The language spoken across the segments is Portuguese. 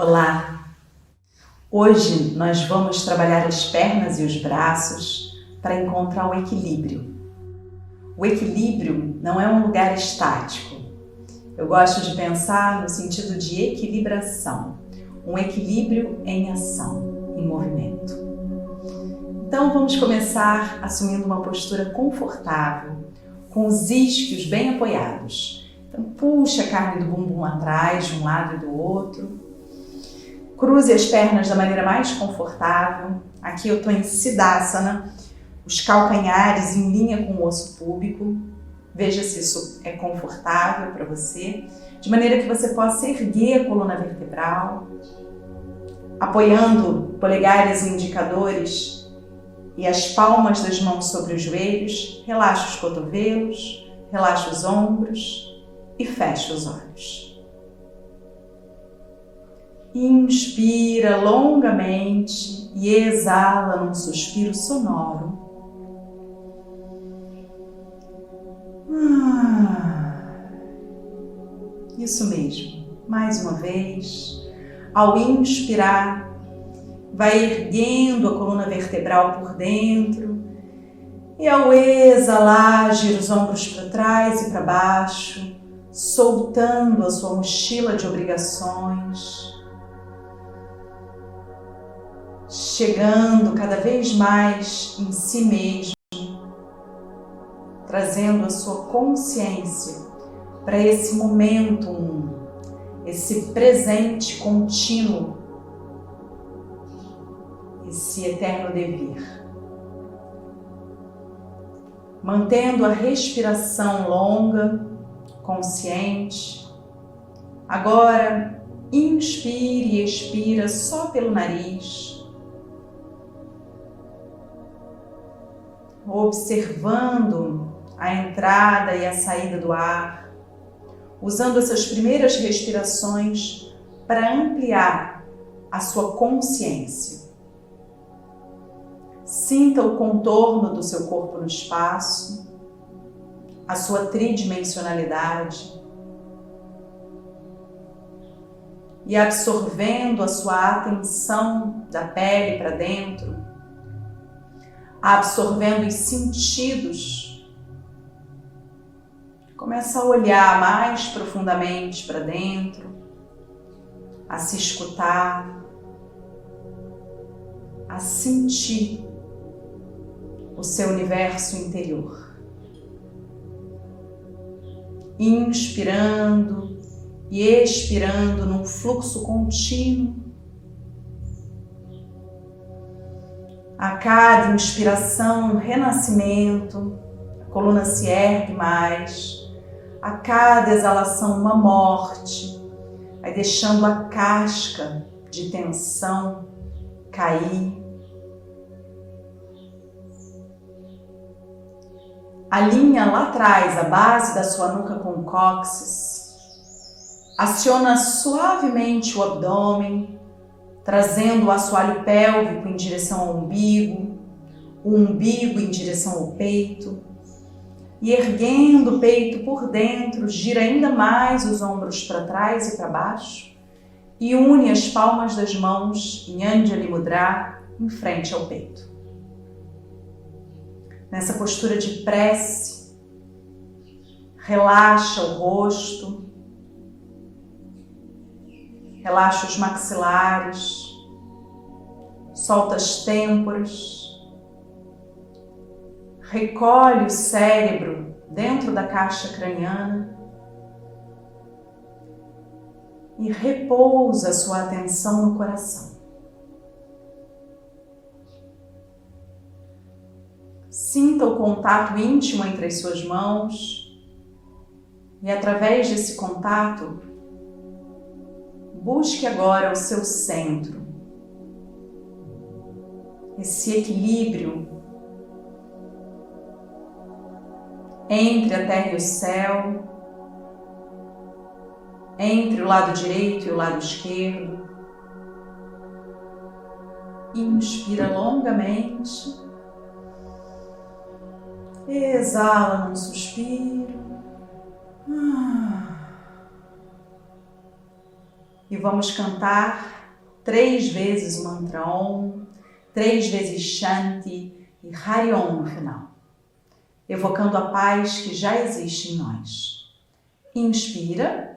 Olá! Hoje nós vamos trabalhar as pernas e os braços para encontrar o equilíbrio. O equilíbrio não é um lugar estático. Eu gosto de pensar no sentido de equilibração, um equilíbrio em ação, em movimento. Então vamos começar assumindo uma postura confortável, com os isquios bem apoiados. Então puxa a carne do bumbum atrás, de um lado e do outro. Cruze as pernas da maneira mais confortável. Aqui eu estou em Siddhasana, os calcanhares em linha com o osso púbico. Veja se isso é confortável para você, de maneira que você possa erguer a coluna vertebral, apoiando polegares e indicadores e as palmas das mãos sobre os joelhos. Relaxa os cotovelos, relaxa os ombros e fecha os olhos. Inspira longamente e exala num suspiro sonoro. Isso mesmo. Mais uma vez. Ao inspirar, vai erguendo a coluna vertebral por dentro. E ao exalar, gira os ombros para trás e para baixo, soltando a sua mochila de obrigações. Chegando cada vez mais em si mesmo, trazendo a sua consciência para esse momento, esse presente contínuo, esse eterno devir. Mantendo a respiração longa, consciente. Agora, inspire e expira só pelo nariz, observando a entrada e a saída do ar, usando essas primeiras respirações para ampliar a sua consciência. Sinta o contorno do seu corpo no espaço, a sua tridimensionalidade, e absorvendo a sua atenção da pele para dentro, absorvendo os sentidos. Começa a olhar mais profundamente para dentro, a se escutar, a sentir o seu universo interior. Inspirando e expirando num fluxo contínuo. A cada inspiração, um renascimento, a coluna se ergue mais. A cada exalação, uma morte. Vai deixando a casca de tensão cair. Alinha lá atrás a base da sua nuca com o cóccix. Aciona suavemente o abdômen, trazendo o assoalho pélvico em direção ao umbigo, o umbigo em direção ao peito, e erguendo o peito por dentro, gira ainda mais os ombros para trás e para baixo, e une as palmas das mãos em Anjali Mudra em frente ao peito. Nessa postura de prece, relaxa o rosto, relaxa os maxilares, solta as têmporas, recolhe o cérebro dentro da caixa craniana e repousa a sua atenção no coração. Sinta o contato íntimo entre as suas mãos e, através desse contato, busque agora o seu centro, esse equilíbrio entre a terra e o céu, entre o lado direito e o lado esquerdo. Inspira longamente, exala num suspiro. e vamos cantar 3 vezes o mantra Om, 3 vezes Shanti e Hari Om no final, evocando a paz que já existe em nós. Inspira.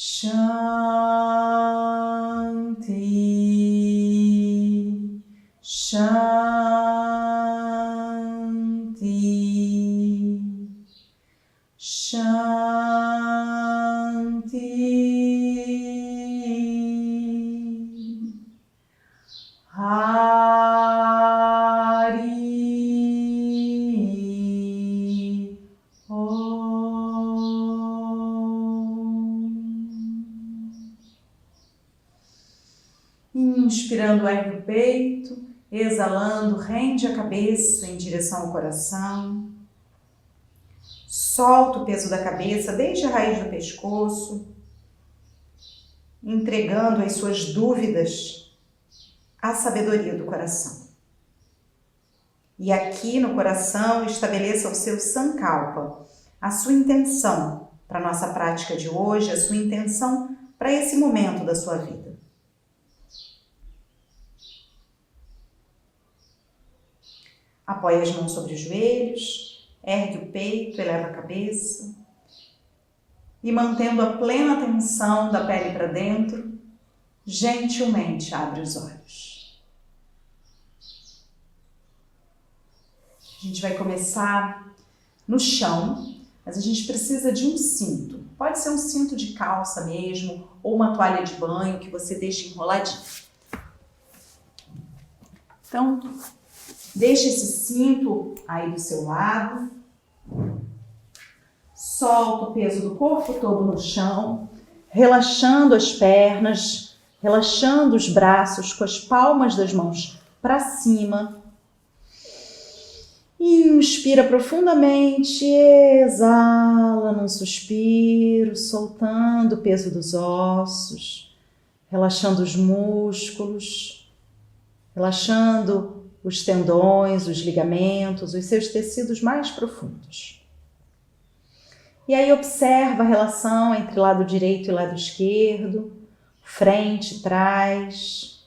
Shanti, Shanti, Shanti, Hari Om. Inspirando, ergue o peito, exalando, rende a cabeça em direção ao coração. Solta o peso da cabeça desde a raiz do pescoço, entregando as suas dúvidas à sabedoria do coração. E aqui no coração estabeleça o seu sankalpa, a sua intenção para a nossa prática de hoje, a sua intenção para esse momento da sua vida. Apoie as mãos sobre os joelhos, ergue o peito, eleva a cabeça e, mantendo a plena atenção da pele para dentro, gentilmente abre os olhos. A gente vai começar no chão, mas a gente precisa de um cinto. Pode ser um cinto de calça mesmo ou uma toalha de banho que você deixe enroladinho. Então, deixe esse cinto aí do seu lado, solta o peso do corpo todo no chão, relaxando as pernas, relaxando os braços com as palmas das mãos para cima. Inspira profundamente, exala num suspiro, soltando o peso dos ossos, relaxando os músculos, relaxando os tendões, os ligamentos, os seus tecidos mais profundos. E aí observa a relação entre lado direito e lado esquerdo, frente, trás,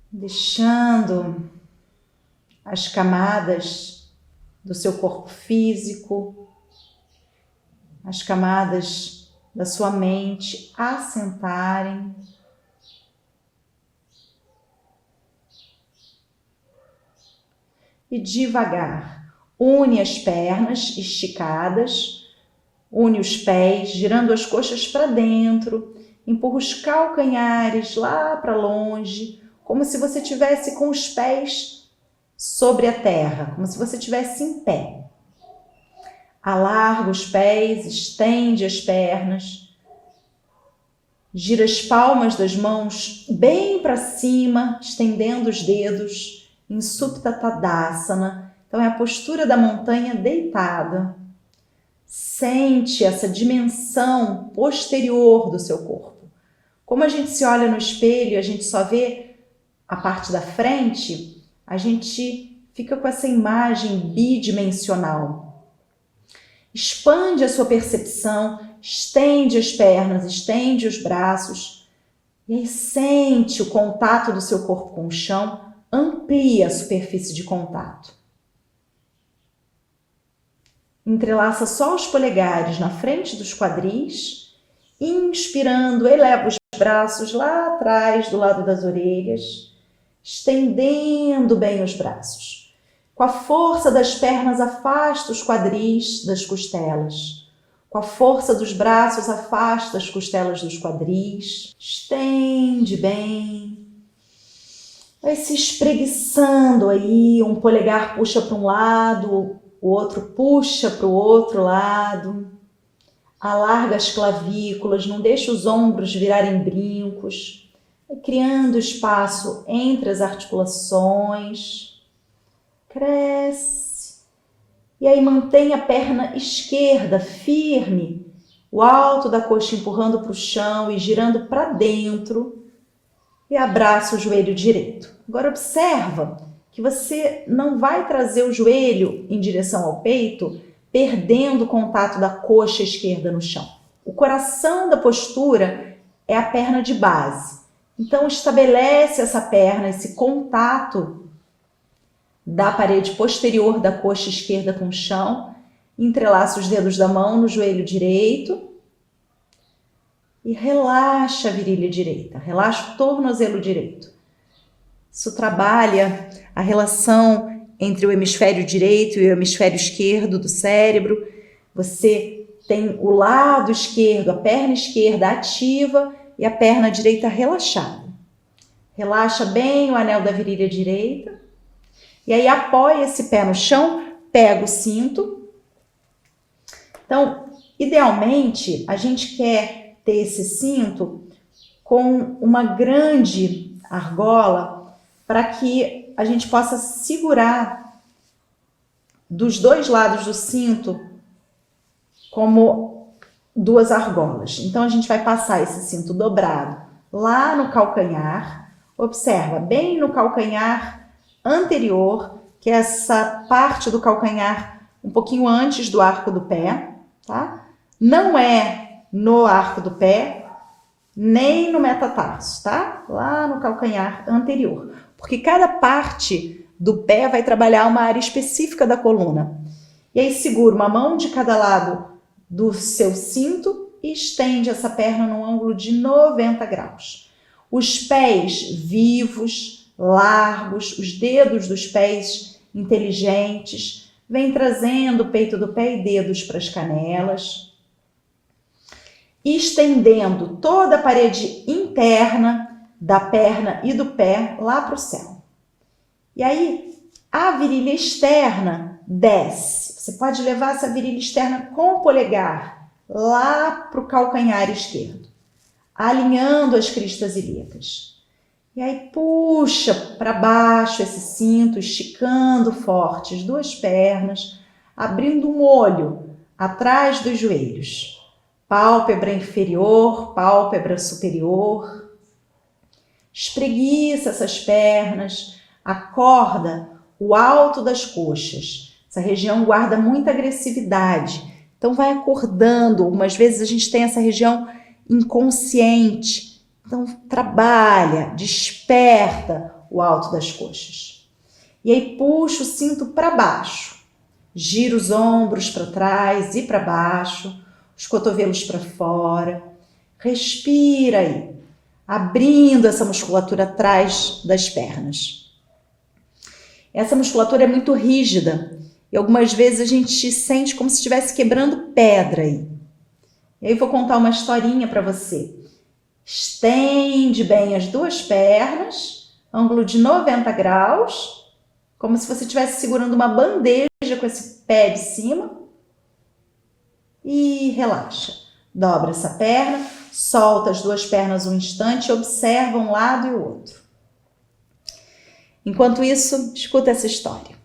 deixando as camadas do seu corpo físico, as camadas da sua mente assentarem. E devagar, une as pernas esticadas, une os pés, girando as coxas para dentro, empurra os calcanhares lá para longe, como se você estivesse com os pés sobre a terra, como se você estivesse em pé. Alarga os pés, estende as pernas, gira as palmas das mãos bem para cima, estendendo os dedos, em Supta Tadasana, então é a postura da montanha deitada. Sente essa dimensão posterior do seu corpo. Como a gente se olha no espelho e a gente só vê a parte da frente, a gente fica com essa imagem bidimensional. Expande a sua percepção, estende as pernas, estende os braços e aí sente o contato do seu corpo com o chão. Amplia a superfície de contato. Entrelaça só os polegares na frente dos quadris. Inspirando, eleva os braços lá atrás, do lado das orelhas, estendendo bem os braços. Com a força das pernas, afasta os quadris das costelas. Com a força dos braços, afasta as costelas dos quadris. Estende bem. Vai se espreguiçando aí, um polegar puxa para um lado, o outro puxa para o outro lado. Alarga as clavículas, não deixa os ombros virarem brincos. Vai criando espaço entre as articulações. Cresce. E aí mantém a perna esquerda firme, o alto da coxa empurrando para o chão e girando para dentro. E abraça o joelho direito. Agora observa que você não vai trazer o joelho em direção ao peito, perdendo o contato da coxa esquerda no chão. O coração da postura é a perna de base. Então estabelece essa perna, esse contato da parede posterior da coxa esquerda com o chão, entrelaça os dedos da mão no joelho direito e relaxa a virilha direita, relaxa o tornozelo direito. Isso trabalha a relação entre o hemisfério direito e o hemisfério esquerdo do cérebro. Você tem o lado esquerdo, a perna esquerda ativa e a perna direita relaxada. Relaxa bem o anel da virilha direita. E aí apoia esse pé no chão, pega o cinto. Então, idealmente, a gente quer ter esse cinto com uma grande argola para que a gente possa segurar dos dois lados do cinto como duas argolas. Então, a gente vai passar esse cinto dobrado lá no calcanhar. Observa, bem no calcanhar anterior, que é essa parte do calcanhar um pouquinho antes do arco do pé, tá? Não é no arco do pé, nem no metatarso, tá? Lá no calcanhar anterior. Porque cada parte do pé vai trabalhar uma área específica da coluna. E aí segura uma mão de cada lado do seu cinto e estende essa perna num ângulo de 90 graus. Os pés vivos, largos, os dedos dos pés inteligentes, vem trazendo o peito do pé e dedos para as canelas, estendendo toda a parede interna da perna e do pé lá para o céu. E aí, a virilha externa desce. Você pode levar essa virilha externa com o polegar lá para o calcanhar esquerdo, alinhando as cristas ilíacas. E aí puxa para baixo esse cinto, esticando forte as duas pernas, abrindo um olho atrás dos joelhos. Pálpebra inferior, pálpebra superior. Espreguiça essas pernas, acorda o alto das coxas. Essa região guarda muita agressividade. Então vai acordando. Algumas vezes a gente tem essa região inconsciente. Então, trabalha, desperta o alto das coxas. E aí, puxa o cinto para baixo. Gira os ombros para trás e para baixo, os cotovelos para fora. Respira aí, abrindo essa musculatura atrás das pernas. Essa musculatura é muito rígida e algumas vezes a gente sente como se estivesse quebrando pedra aí. E aí, eu vou contar uma historinha para você. Estende bem as duas pernas, ângulo de 90 graus, como se você estivesse segurando uma bandeja com esse pé de cima. E relaxa. Dobra essa perna, solta as duas pernas um instante e observa um lado e o outro. Enquanto isso, escuta essa história.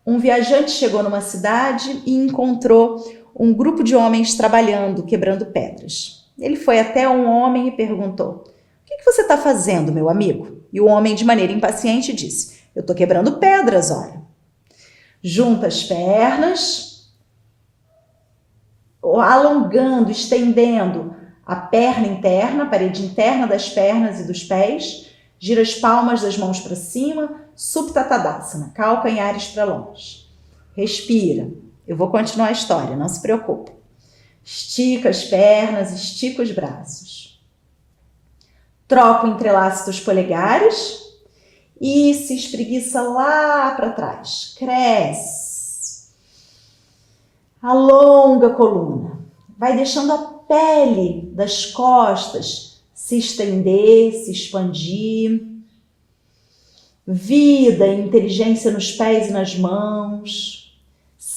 Um viajante chegou numa cidade e encontrou um grupo de homens trabalhando, quebrando pedras. Ele foi até um homem e perguntou: "O que você está fazendo, meu amigo?" E o homem, de maneira impaciente, disse: "Eu estou quebrando pedras, olha." Junta as pernas, alongando, estendendo a perna interna, a parede interna das pernas e dos pés, gira as palmas das mãos para cima, Supta Tadasana, calcanhares para longe. Respira. Eu vou continuar a história, não se preocupe. Estica as pernas, estica os braços. Troca o entrelaço dos polegares e se espreguiça lá para trás. Cresce. Alonga a coluna. Vai deixando a pele das costas se estender, se expandir. Vida e inteligência nos pés e nas mãos.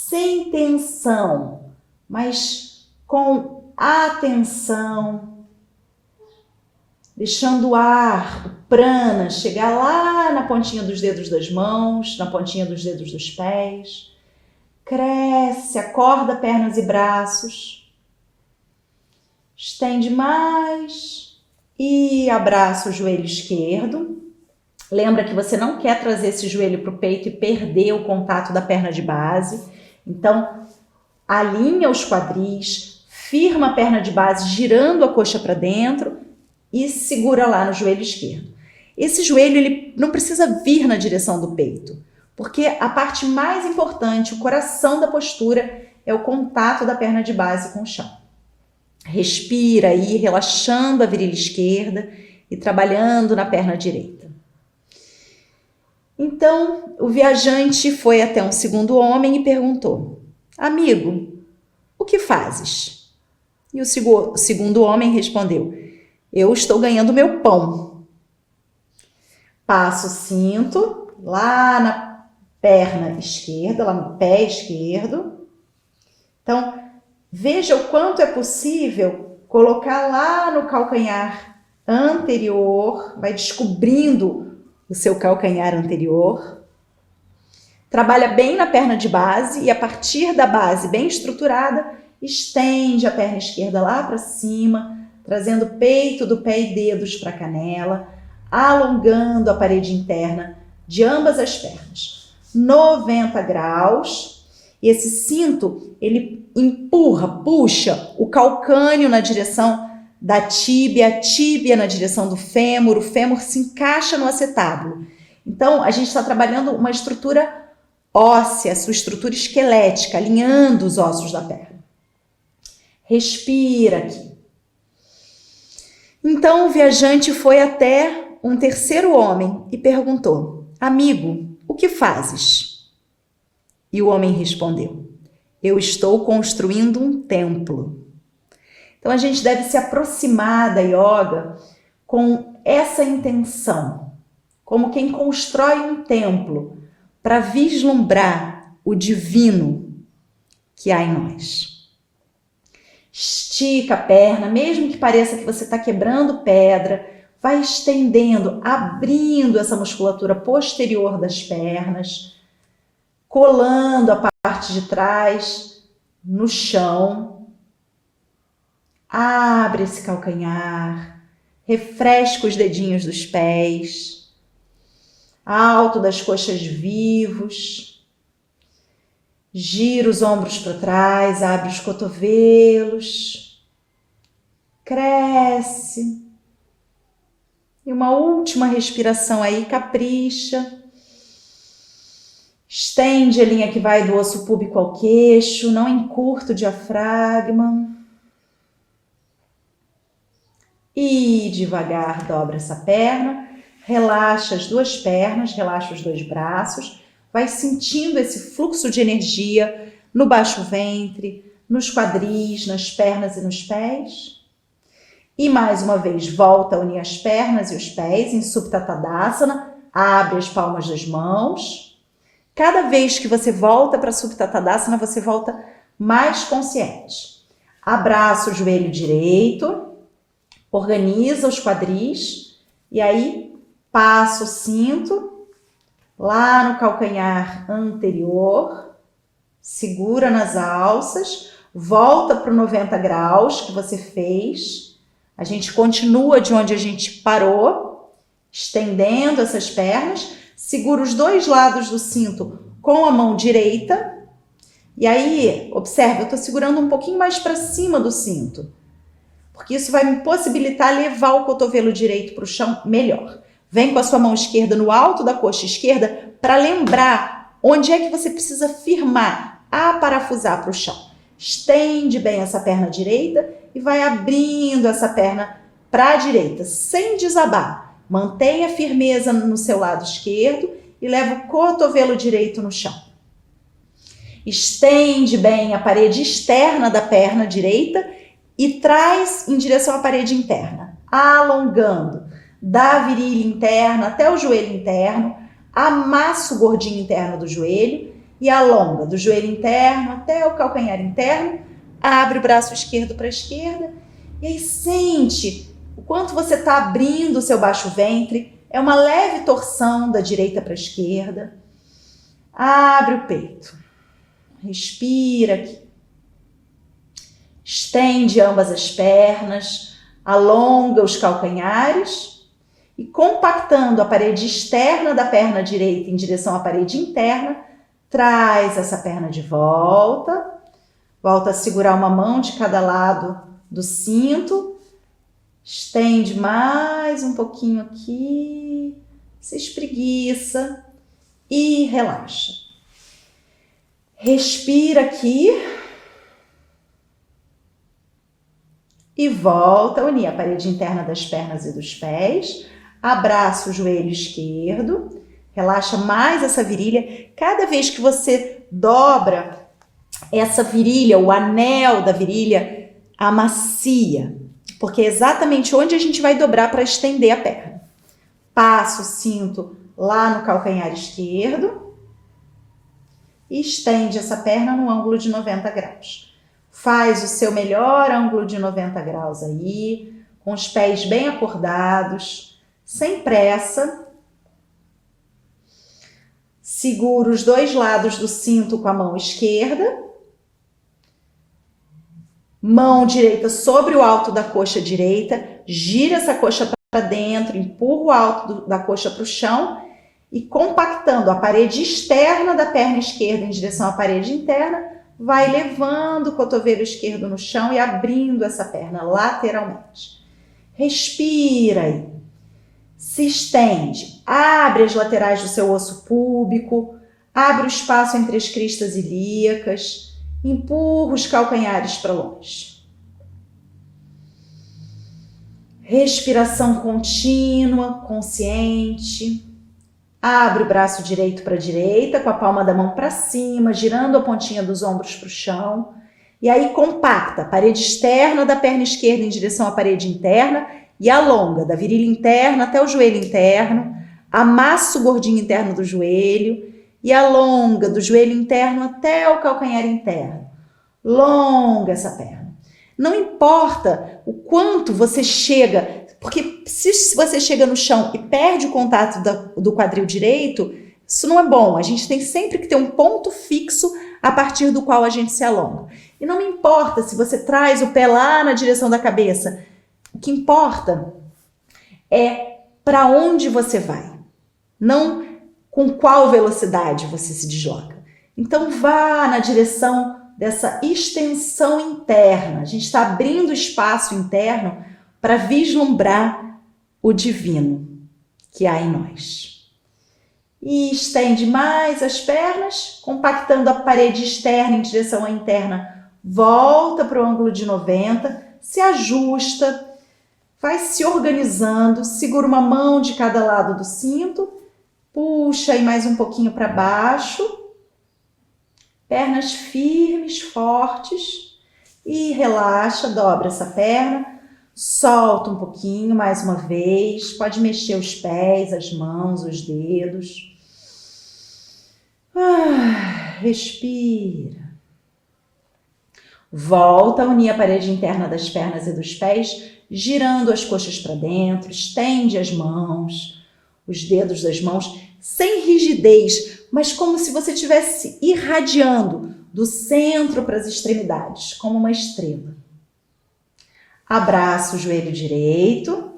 sem tensão, mas com atenção, deixando o ar, o prana, chegar lá na pontinha dos dedos das mãos, na pontinha dos dedos dos pés. Cresce, acorda pernas e braços, estende mais e abraça o joelho esquerdo. Lembra que você não quer trazer esse joelho para o peito e perder o contato da perna de base. Então, alinha os quadris, firma a perna de base girando a coxa para dentro e segura lá no joelho esquerdo. Esse joelho ele não precisa vir na direção do peito, porque a parte mais importante, o coração da postura, é o contato da perna de base com o chão. Respira aí, relaxando a virilha esquerda e trabalhando na perna direita. Então, o viajante foi até um segundo homem e perguntou: amigo, o que fazes? E o segundo homem respondeu: eu estou ganhando meu pão. Passo o cinto lá na perna esquerda, lá no pé esquerdo. Então, veja o quanto é possível colocar lá no calcanhar anterior, vai descobrindo o seu calcanhar anterior. Trabalha bem na perna de base e a partir da base bem estruturada, estende a perna esquerda lá para cima, trazendo o peito do pé e dedos para a canela, alongando a parede interna de ambas as pernas. 90 graus. E esse cinto, ele empurra, puxa o calcânio na direção da tíbia, a tíbia na direção do fêmur, o fêmur se encaixa no acetábulo. Então, a gente está trabalhando uma estrutura óssea, sua estrutura esquelética, alinhando os ossos da perna. Respira aqui. Então, o viajante foi até um terceiro homem e perguntou: amigo, o que fazes? E o homem respondeu: eu estou construindo um templo. Então, a gente deve se aproximar da yoga com essa intenção, como quem constrói um templo para vislumbrar o divino que há em nós. Estica a perna, mesmo que pareça que você está quebrando pedra, vai estendendo, abrindo essa musculatura posterior das pernas, colando a parte de trás no chão. Abre esse calcanhar, refresca os dedinhos dos pés, alto das coxas vivos, gira os ombros para trás, abre os cotovelos, cresce. E uma última respiração aí, capricha. Estende a linha que vai do osso púbico ao queixo, não encurta o diafragma. E devagar dobra essa perna, relaxa as duas pernas, relaxa os dois braços, vai sentindo esse fluxo de energia no baixo ventre, nos quadris, nas pernas e nos pés. E mais uma vez, volta a unir as pernas e os pés em Supta Tadasana, abre as palmas das mãos. Cada vez que você volta para Supta Tadasana, você volta mais consciente. Abraça o joelho direito, organiza os quadris e aí passa o cinto lá no calcanhar anterior, segura nas alças, volta para o 90 graus que você fez. A gente continua de onde a gente parou, estendendo essas pernas, segura os dois lados do cinto com a mão direita. E aí, observe, eu estou segurando um pouquinho mais para cima do cinto, porque isso vai me possibilitar levar o cotovelo direito para o chão melhor. Vem com a sua mão esquerda no alto da coxa esquerda para lembrar onde é que você precisa firmar, aparafusar para o chão. Estende bem essa perna direita e vai abrindo essa perna para a direita, sem desabar. Mantenha firmeza no seu lado esquerdo e leva o cotovelo direito no chão. Estende bem a parede externa da perna direita e traz em direção à parede interna, alongando da virilha interna até o joelho interno, amassa o gordinho interno do joelho e alonga do joelho interno até o calcanhar interno. Abre o braço esquerdo para a esquerda e aí sente o quanto você está abrindo o seu baixo ventre. É uma leve torção da direita para a esquerda. Abre o peito. Respira aqui. Estende ambas as pernas, alonga os calcanhares e compactando a parede externa da perna direita em direção à parede interna, traz essa perna de volta. Volta a segurar uma mão de cada lado do cinto. Estende mais um pouquinho aqui, se espreguiça e relaxa. Respira aqui e volta a unir a parede interna das pernas e dos pés. Abraça o joelho esquerdo, relaxa mais essa virilha. Cada vez que você dobra essa virilha, o anel da virilha, amacia, porque é exatamente onde a gente vai dobrar para estender a perna. Passa o cinto lá no calcanhar esquerdo e estende essa perna no ângulo de 90 graus. Faz o seu melhor ângulo de 90 graus aí, com os pés bem acordados, sem pressa. Segura os dois lados do cinto com a mão esquerda. Mão direita sobre o alto da coxa direita, gira essa coxa para dentro, empurra o alto da coxa para o chão e compactando a parede externa da perna esquerda em direção à parede interna, vai levando o cotovelo esquerdo no chão e abrindo essa perna lateralmente. Respira aí. Se estende, abre as laterais do seu osso púbico, abre o espaço entre as cristas ilíacas, empurra os calcanhares para longe. Respiração contínua, consciente. Abre o braço direito para a direita, com a palma da mão para cima, girando a pontinha dos ombros para o chão. E aí compacta a parede externa da perna esquerda em direção à parede interna e alonga da virilha interna até o joelho interno. Amassa o gordinho interno do joelho e alonga do joelho interno até o calcanhar interno. Longa essa perna. Não importa o quanto você chega, porque se você chega no chão e perde o contato do quadril direito, isso não é bom. A gente tem sempre que ter um ponto fixo a partir do qual a gente se alonga. E não me importa se você traz o pé lá na direção da cabeça. O que importa é para onde você vai, não com qual velocidade você se desloca. Então vá na direção dessa extensão interna. A gente está abrindo espaço interno para vislumbrar o divino que há em nós. E estende mais as pernas, compactando a parede externa em direção à interna. Volta para o ângulo de 90, se ajusta, vai se organizando, segura uma mão de cada lado do cinto, puxa aí mais um pouquinho para baixo, pernas firmes, fortes e relaxa, dobra essa perna, solta um pouquinho mais uma vez, pode mexer os pés, as mãos, os dedos. Respira. Volta a unir a parede interna das pernas e dos pés, girando as coxas para dentro, estende as mãos, os dedos das mãos, sem rigidez, mas como se você estivesse irradiando do centro para as extremidades, como uma estrela. Abraça o joelho direito,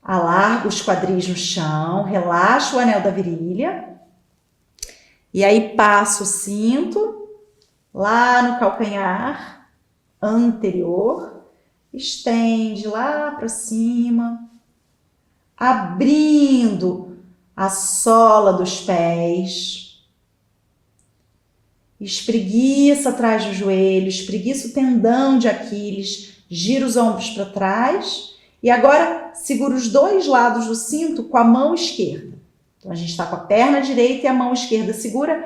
alarga os quadris no chão, relaxa o anel da virilha, e aí passa o cinto lá no calcanhar anterior, estende lá para cima, abrindo a sola dos pés, espreguiça atrás do joelho, espreguiça o tendão de Aquiles, gira os ombros para trás e agora segura os dois lados do cinto com a mão esquerda. Então a gente está com a perna direita e a mão esquerda segura.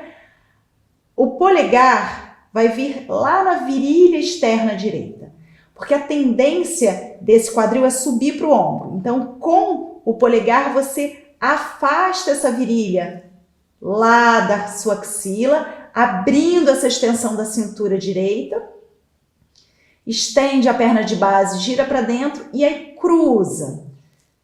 O polegar vai vir lá na virilha externa direita, porque a tendência desse quadril é subir para o ombro. Então com o polegar você afasta essa virilha lá da sua axila, abrindo essa extensão da cintura direita. Estende a perna de base, gira para dentro e aí cruza,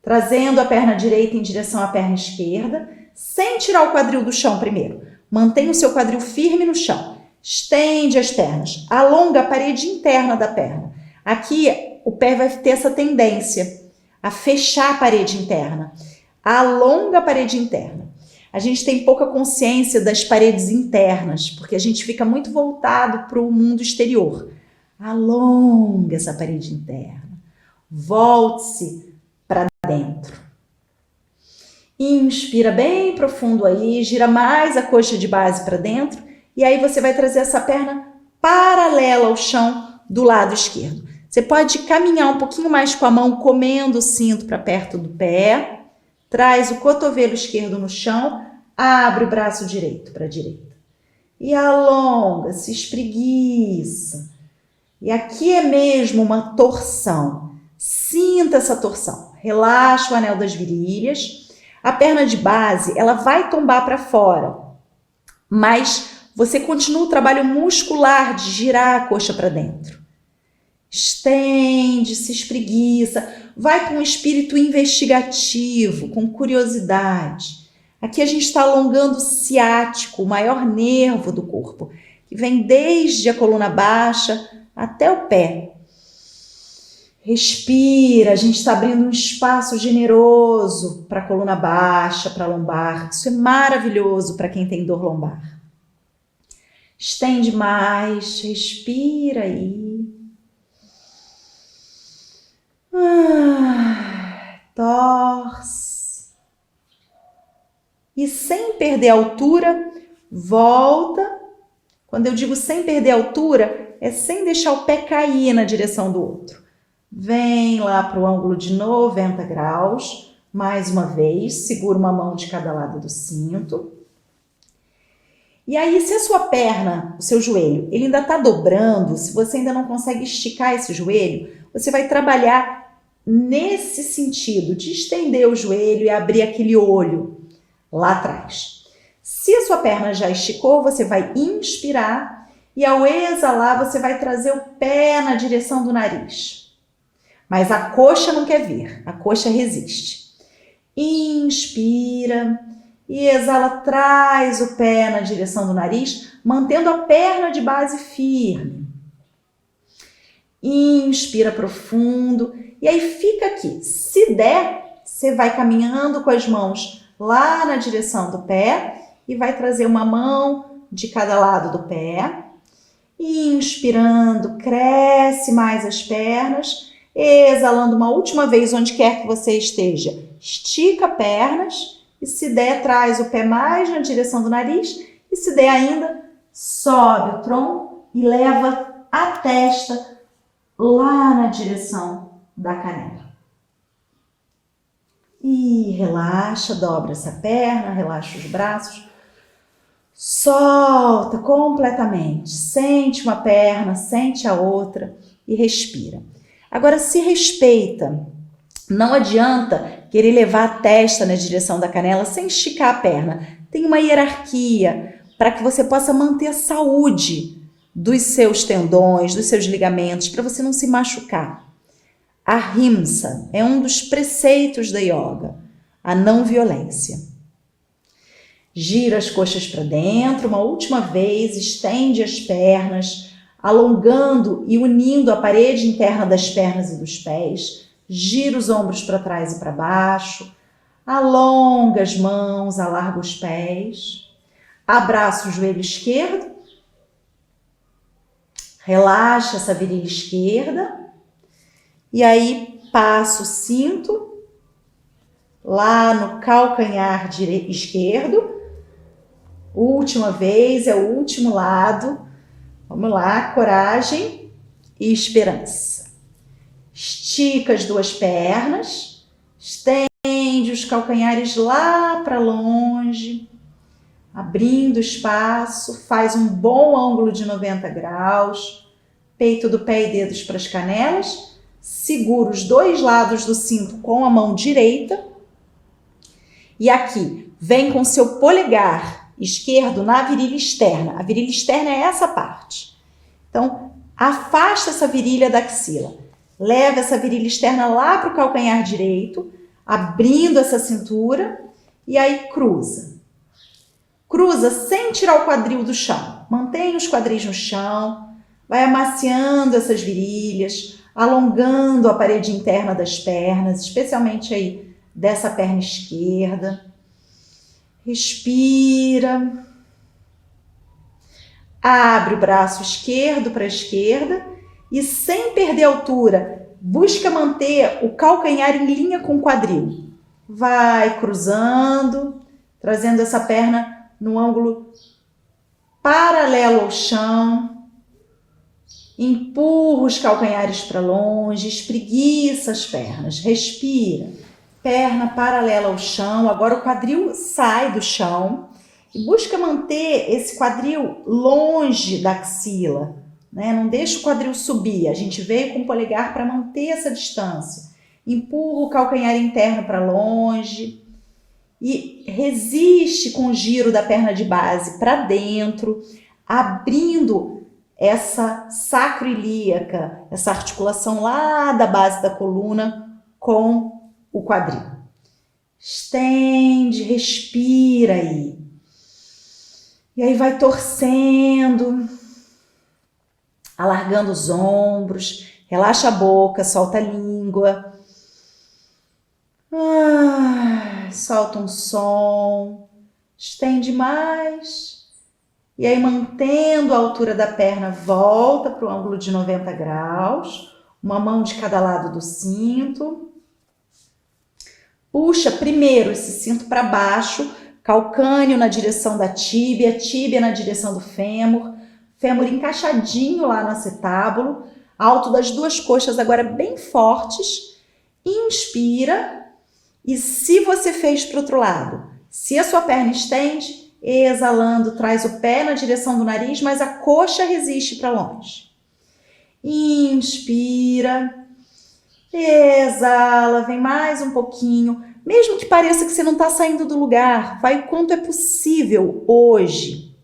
trazendo a perna direita em direção à perna esquerda, sem tirar o quadril do chão primeiro. Mantenha o seu quadril firme no chão. Estende as pernas, alonga a parede interna da perna. Aqui o pé vai ter essa tendência a fechar a parede interna. Alonga a parede interna. A gente tem pouca consciência das paredes internas, porque a gente fica muito voltado para o mundo exterior. Alonga essa parede interna. Volte-se para dentro. Inspira bem profundo aí, gira mais a coxa de base para dentro e aí você vai trazer essa perna paralela ao chão do lado esquerdo. Você pode caminhar um pouquinho mais com a mão, comendo o cinto para perto do pé, traz o cotovelo esquerdo no chão, abre o braço direito para a direita e alonga, se espreguiça. E aqui é mesmo uma torção. Sinta essa torção. Relaxa o anel das virilhas. A perna de base, ela vai tombar para fora, mas você continua o trabalho muscular de girar a coxa para dentro. Estende, se espreguiça, vai com um espírito investigativo, com curiosidade. Aqui a gente está alongando o ciático, o maior nervo do corpo, que vem desde a coluna baixa até o pé. Respira, a gente está abrindo um espaço generoso para a coluna baixa, para a lombar. Isso é maravilhoso para quem tem dor lombar. Estende mais, respira aí. Torce. E sem perder a altura, volta. Quando eu digo sem perder a altura, é sem deixar o pé cair na direção do outro. Vem lá para o ângulo de 90 graus, mais uma vez, segura uma mão de cada lado do cinto. E aí, se a sua perna, o seu joelho, ele ainda está dobrando, se você ainda não consegue esticar esse joelho, você vai trabalhar nesse sentido de estender o joelho e abrir aquele olho lá atrás. Se a sua perna já esticou, você vai inspirar e ao exalar você vai trazer o pé na direção do nariz. Mas a coxa não quer vir, a coxa resiste. Inspira e exala, traz o pé na direção do nariz, mantendo a perna de base firme. Inspira profundo e aí fica aqui. Se der, você vai caminhando com as mãos lá na direção do pé e vai trazer uma mão de cada lado do pé. Inspirando, cresce mais as pernas. Exalando uma última vez onde quer que você esteja. Estica pernas e se der, traz o pé mais na direção do nariz e se der ainda, sobe o tronco e leva a testa lá na direção da canela. E relaxa, dobra essa perna, relaxa os braços. Solta completamente. Sente uma perna, sente a outra e respira. Agora, se respeita. Não adianta querer levar a testa na direção da canela sem esticar a perna. Tem uma hierarquia para que você possa manter a saúde dos seus tendões, dos seus ligamentos, para você não se machucar. A Ahimsa é um dos preceitos da yoga, a não violência. Gira as coxas para dentro, uma última vez, estende as pernas, alongando e unindo a parede interna das pernas e dos pés. Gira os ombros para trás e para baixo. Alonga as mãos, alarga os pés. Abraça o joelho esquerdo. Relaxa essa virilha esquerda. E aí passa o cinto lá no calcanhar esquerdo. Última vez, é o último lado. Vamos lá, coragem e esperança. Estica as duas pernas, estende os calcanhares lá para longe, abrindo espaço, faz um bom ângulo de 90 graus, peito do pé e dedos para as canelas, segura os dois lados do cinto com a mão direita e aqui vem com seu polegar esquerdo na virilha externa. A virilha externa é essa parte. Então, afasta essa virilha da axila. Leva essa virilha externa lá para o calcanhar direito, abrindo essa cintura, e aí cruza. Cruza sem tirar o quadril do chão. Mantém os quadris no chão, vai amaciando essas virilhas, alongando a parede interna das pernas, especialmente aí dessa perna esquerda. Respira. Abre o braço esquerdo para a esquerda e, sem perder altura, busca manter o calcanhar em linha com o quadril. Vai cruzando, trazendo essa perna no ângulo paralelo ao chão. Empurra os calcanhares para longe, espreguiça as pernas, respira. Perna paralela ao chão, agora o quadril sai do chão. E busca manter esse quadril longe da axila, né? Não deixa o quadril subir. A gente veio com o polegar para manter essa distância. Empurra o calcanhar interno para longe e resiste com o giro da perna de base para dentro, abrindo essa sacroiliaca, essa articulação lá da base da coluna com o quadril. Estende, respira aí. E aí vai torcendo, alargando os ombros, relaxa a boca, solta a língua. Solta um som, estende mais. E aí, mantendo a altura da perna, volta para o ângulo de 90 graus, uma mão de cada lado do cinto. Puxa primeiro esse cinto para baixo, calcâneo na direção da tíbia, tíbia na direção do fêmur, fêmur encaixadinho lá no acetábulo, alto das duas coxas agora bem fortes. Inspira e, se você fez para o outro lado, se a sua perna estende, exalando, traz o pé na direção do nariz, mas a coxa resiste para longe. Inspira, exala, vem mais um pouquinho. Mesmo que pareça que você não está saindo do lugar, vai o quanto é possível hoje.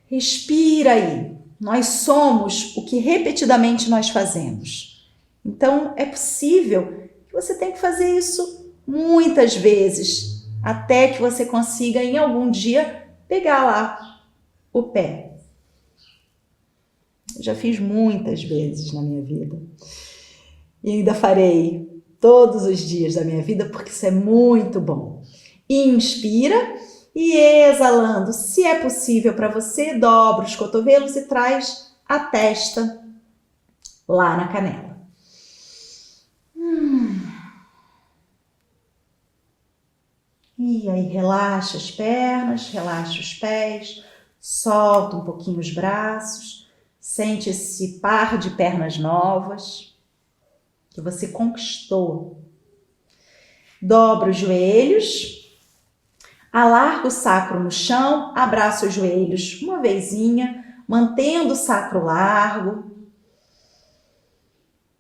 Respira aí. Nós somos o que repetidamente nós fazemos. Então, é possível que você tenha que fazer isso muitas vezes, até que você consiga, em algum dia, pegar lá o pé. Eu já fiz muitas vezes na minha vida. E ainda farei todos os dias da minha vida, porque isso é muito bom. Inspira e, exalando, se é possível para você, dobra os cotovelos e traz a testa lá na canela. E aí relaxa as pernas, relaxa os pés, solta um pouquinho os braços, sente esse par de pernas novas que você conquistou. Dobra os joelhos, alarga o sacro no chão, abraça os joelhos uma vezinha, mantendo o sacro largo.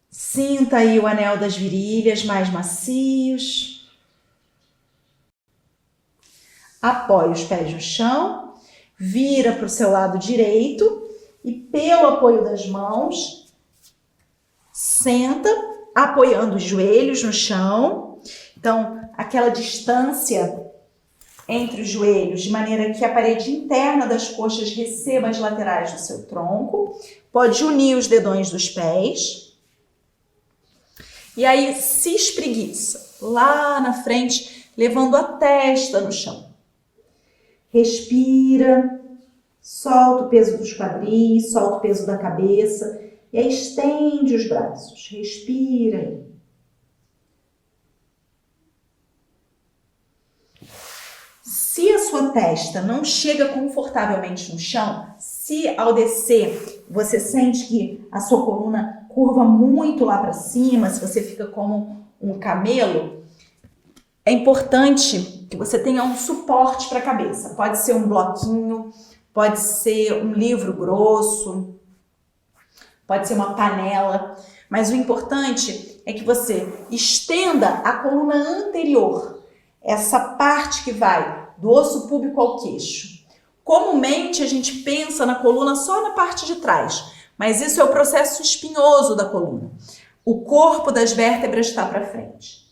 Sinta aí o anel das virilhas mais macios. Apoie os pés no chão, vira para o seu lado direito e, pelo apoio das mãos, senta, apoiando os joelhos no chão. Então, aquela distância entre os joelhos, de maneira que a parede interna das coxas receba as laterais do seu tronco. Pode unir os dedões dos pés. E aí, se espreguiça lá na frente, levando a testa no chão. Respira, solta o peso dos quadris, solta o peso da cabeça e aí estende os braços. Respira aí. Se a sua testa não chega confortavelmente no chão, se ao descer você sente que a sua coluna curva muito lá para cima, se você fica como um camelo, é importante que você tenha um suporte para a cabeça. Pode ser um bloquinho, pode ser um livro grosso, pode ser uma panela, mas o importante é que você estenda a coluna anterior, essa parte que vai do osso púbico ao queixo. Comumente a gente pensa na coluna só na parte de trás, mas isso é o processo espinhoso da coluna. O corpo das vértebras está para frente.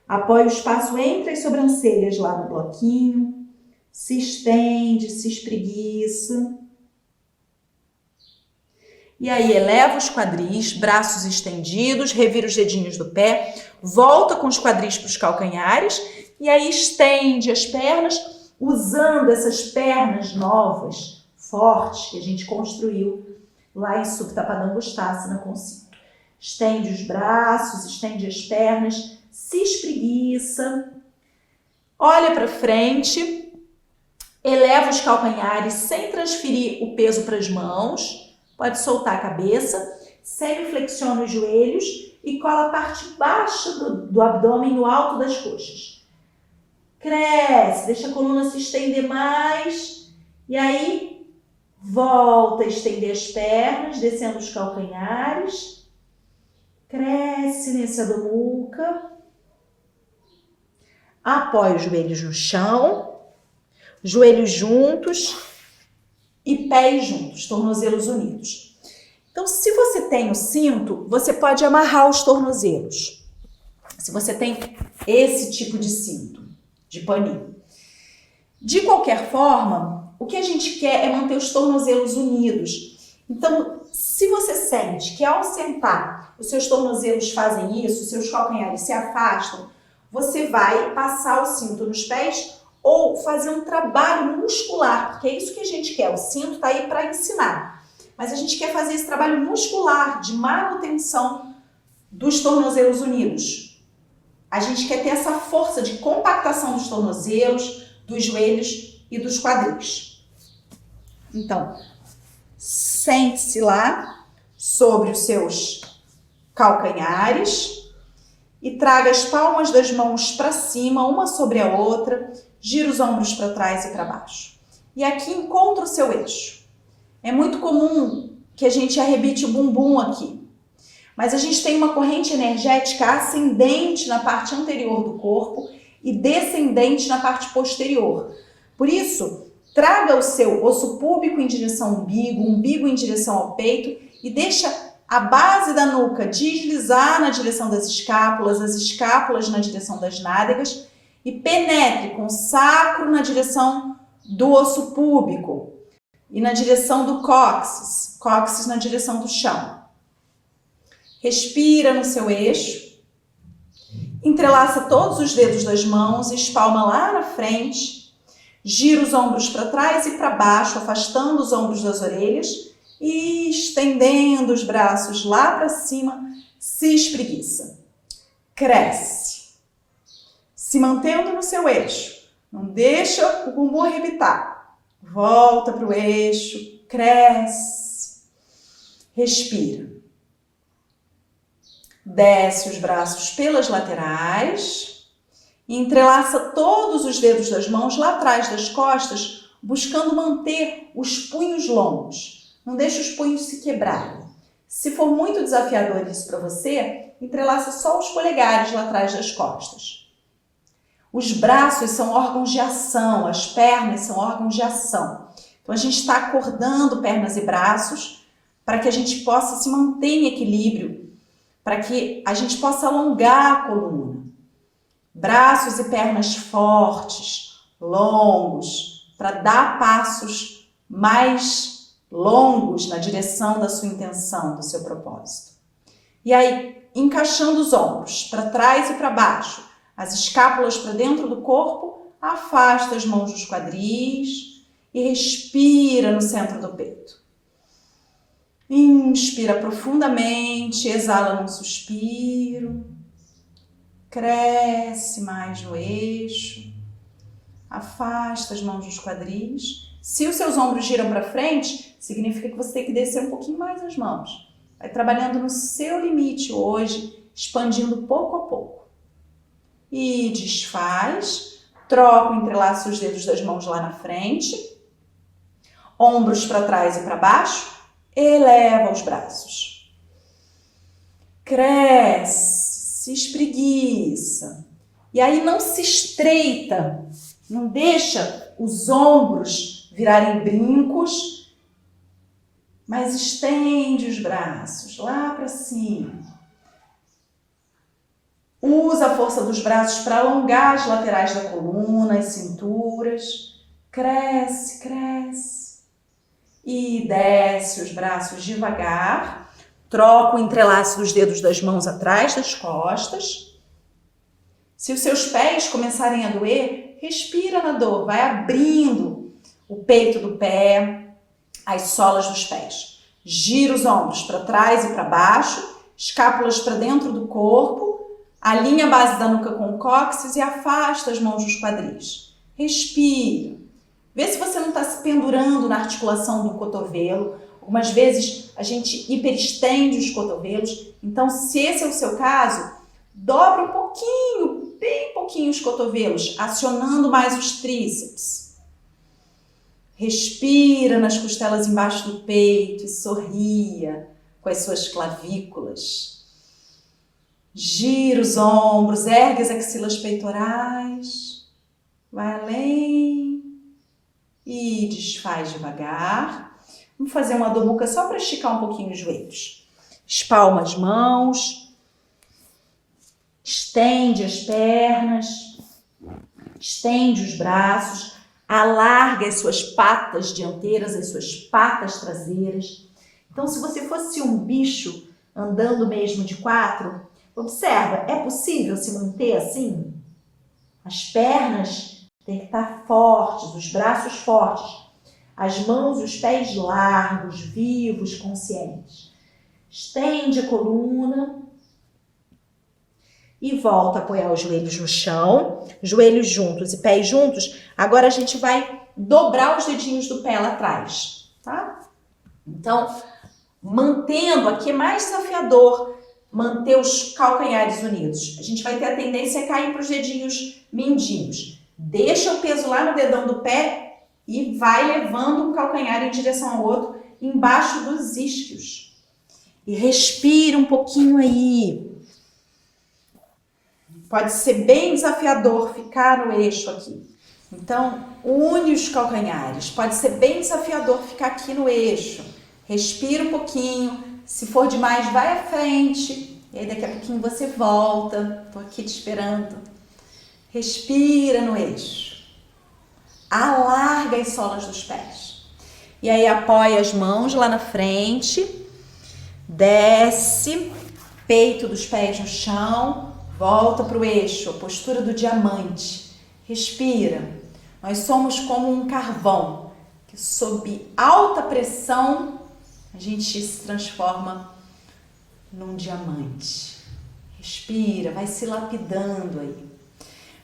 Apoia o espaço entre as sobrancelhas lá no bloquinho, se estende, se espreguiça. E aí eleva os quadris, braços estendidos, revira os dedinhos do pé, volta com os quadris para os calcanhares e aí estende as pernas, usando essas pernas novas, fortes, que a gente construiu lá em Supta Padangusthasana com cinto. Estende os braços, estende as pernas, se espreguiça, olha para frente, eleva os calcanhares sem transferir o peso para as mãos. Pode soltar a cabeça, semiflexiona os joelhos e cola a parte baixa do abdômen no alto das coxas. Cresce, deixa a coluna se estender mais e aí volta a estender as pernas, descendo os calcanhares. Cresce nesse Adho Mukha. Apoia os joelhos no chão, joelhos juntos e pés juntos, tornozelos unidos. Então, se você tem o cinto, você pode amarrar os tornozelos. Se você tem esse tipo de cinto, de paninho. De qualquer forma, o que a gente quer é manter os tornozelos unidos. Então, se você sente que ao sentar, os seus tornozelos fazem isso, os seus calcanhares se afastam, você vai passar o cinto nos pés ou fazer um trabalho muscular, porque é isso que a gente quer. O cinto está aí para ensinar, mas a gente quer fazer esse trabalho muscular de manutenção dos tornozelos unidos. A gente quer ter essa força de compactação dos tornozelos, dos joelhos e dos quadris. Então, sente-se lá sobre os seus calcanhares e traga as palmas das mãos para cima, uma sobre a outra. Gira os ombros para trás e para baixo. E aqui encontra o seu eixo. É muito comum que a gente arrebite o bumbum aqui. Mas a gente tem uma corrente energética ascendente na parte anterior do corpo e descendente na parte posterior. Por isso, traga o seu osso púbico em direção ao umbigo, o umbigo em direção ao peito e deixa a base da nuca deslizar na direção das escápulas, as escápulas na direção das nádegas, e penetre com o sacro na direção do osso púbico e na direção do cóccix, cóccix na direção do chão. Respira no seu eixo, entrelaça todos os dedos das mãos, espalma lá na frente, gira os ombros para trás e para baixo, afastando os ombros das orelhas e estendendo os braços lá para cima, se espreguiça. Cresce. Se mantendo no seu eixo, não deixa o bumbum arrebitar. Volta para o eixo, cresce, respira. Desce os braços pelas laterais e entrelaça todos os dedos das mãos lá atrás das costas, buscando manter os punhos longos. Não deixa os punhos se quebrarem. Se for muito desafiador isso para você, entrelaça só os polegares lá atrás das costas. Os braços são órgãos de ação, as pernas são órgãos de ação. Então, a gente está acordando pernas e braços para que a gente possa se manter em equilíbrio, para que a gente possa alongar a coluna. Braços e pernas fortes, longos, para dar passos mais longos na direção da sua intenção, do seu propósito. E aí, encaixando os ombros para trás e para baixo, as escápulas para dentro do corpo, afasta as mãos dos quadris e respira no centro do peito. Inspira profundamente, exala num suspiro, cresce mais no eixo, afasta as mãos dos quadris. Se os seus ombros giram para frente, significa que você tem que descer um pouquinho mais as mãos. Vai trabalhando no seu limite hoje, expandindo pouco a pouco. E desfaz, troca, entrelaça os dedos das mãos lá na frente, ombros para trás e para baixo, eleva os braços. Cresce, se espreguiça. E aí não se estreita Não deixa os ombros virarem brincos, mas estende os braços lá para cima. Usa a força dos braços para alongar as laterais da coluna, as cinturas. Cresce, cresce. E desce os braços devagar. Troca o entrelaço dos dedos das mãos atrás das costas. Se os seus pés começarem a doer, respira na dor. Vai abrindo o peito do pé, as solas dos pés. Gira os ombros para trás e para baixo, escápulas para dentro do corpo. Alinha a base da nuca com o cóccix e afasta as mãos dos quadris. Respira. Vê se você não está se pendurando na articulação do cotovelo. Algumas vezes a gente hiperestende os cotovelos. Então, se esse é o seu caso, dobra um pouquinho, bem pouquinho os cotovelos, acionando mais os tríceps. Respira nas costelas embaixo do peito e sorria com as suas clavículas. Gira os ombros, ergue as axilas peitorais, vai além e desfaz devagar. Vamos fazer uma Adho Mukha só para esticar um pouquinho os joelhos. Espalma as mãos, estende as pernas, estende os braços, alarga as suas patas dianteiras, as suas patas traseiras. Então, se você fosse um bicho andando mesmo de 4, observa, é possível se manter assim? As pernas têm que estar fortes, os braços fortes, as mãos e os pés largos, vivos, conscientes. Estende a coluna e volta a apoiar os joelhos no chão, joelhos juntos e pés juntos. Agora a gente vai dobrar os dedinhos do pé lá atrás, tá? Então, mantendo, aqui é mais desafiador, manter os calcanhares unidos. A gente vai ter a tendência a cair para os dedinhos mindinhos. Deixa o peso lá no dedão do pé e vai levando um calcanhar em direção ao outro, embaixo dos isquios. E respira um pouquinho aí. Pode ser bem desafiador ficar no eixo aqui. Então, une os calcanhares. Pode ser bem desafiador ficar aqui no eixo. Respira um pouquinho. Se for demais, vai à frente. E aí daqui a pouquinho você volta. Tô aqui te esperando. Respira no eixo. Alarga as solas dos pés. E aí apoia as mãos lá na frente. Desce. Peito dos pés no chão. Volta para o eixo. A postura do diamante. Respira. Nós somos como um carvão que sob alta pressão a gente se transforma num diamante. Respira, vai se lapidando aí.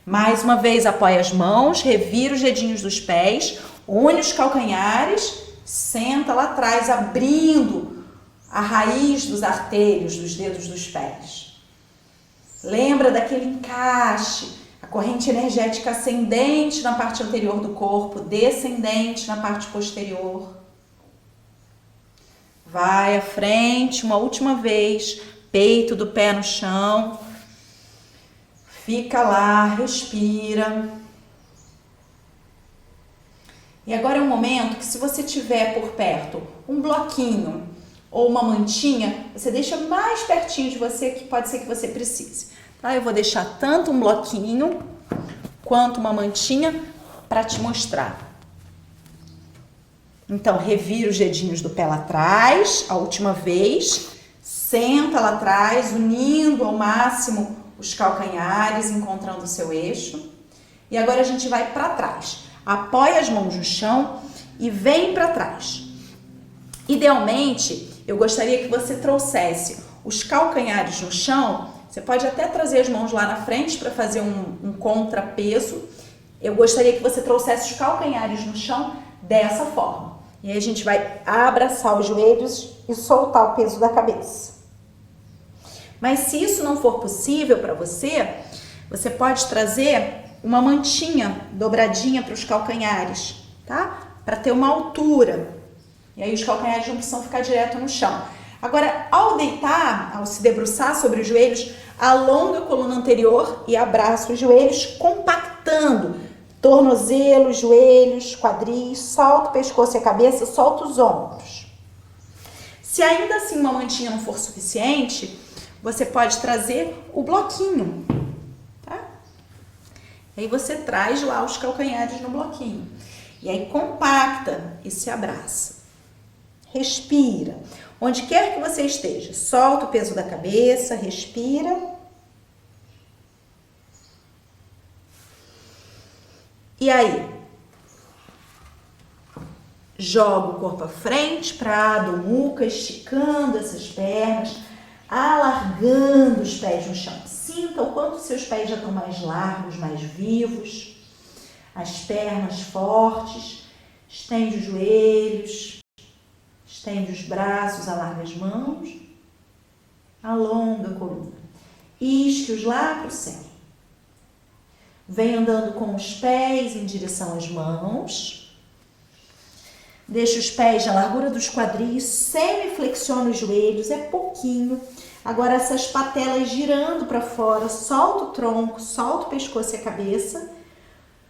Mais uma vez, apoia as mãos, revira os dedinhos dos pés, une os calcanhares, senta lá atrás, abrindo a raiz dos artérios dos dedos dos pés. Lembra daquele encaixe, a corrente energética ascendente na parte anterior do corpo, descendente na parte posterior. Vai à frente, uma última vez, peito do pé no chão. Fica lá, respira. E agora é um momento que, se você tiver por perto um bloquinho ou uma mantinha, você deixa mais pertinho de você, que pode ser que você precise. Tá? Eu vou deixar tanto um bloquinho quanto uma mantinha para te mostrar. Então, revira os dedinhos do pé lá atrás, a última vez. Senta lá atrás, unindo ao máximo os calcanhares, encontrando o seu eixo. E agora a gente vai para trás. Apoia as mãos no chão e vem para trás. Idealmente, eu gostaria que você trouxesse os calcanhares no chão. Você pode até trazer as mãos lá na frente para fazer um contrapeso. Eu gostaria que você trouxesse os calcanhares no chão dessa forma. E aí a gente vai abraçar os joelhos e soltar o peso da cabeça. Mas se isso não for possível para você, você pode trazer uma mantinha dobradinha para os calcanhares, tá? Para ter uma altura. E aí os calcanhares não precisam ficar direto no chão. Agora, ao deitar, ao se debruçar sobre os joelhos, alonga a coluna anterior e abraça os joelhos, compactando Tornozelos, joelhos, quadris, solta o pescoço e a cabeça, solta os ombros. Se ainda assim uma mantinha não for suficiente, você pode trazer o bloquinho, tá? Aí você traz lá os calcanhares no bloquinho. E aí compacta e se abraça. Respira. Onde quer que você esteja, solta o peso da cabeça, respira. E aí, joga o corpo à frente, para do muca, esticando essas pernas, alargando os pés no chão. Sinta o quanto seus pés já estão mais largos, mais vivos. As pernas fortes. Estende os joelhos, estende os braços, alarga as mãos. Alonga a coluna. Isque-os lá para o céu. Vem andando com os pés em direção às mãos. Deixa os pés na largura dos quadris, semiflexiona os joelhos, é pouquinho. Agora essas patelas girando para fora, solta o tronco, solta o pescoço e a cabeça.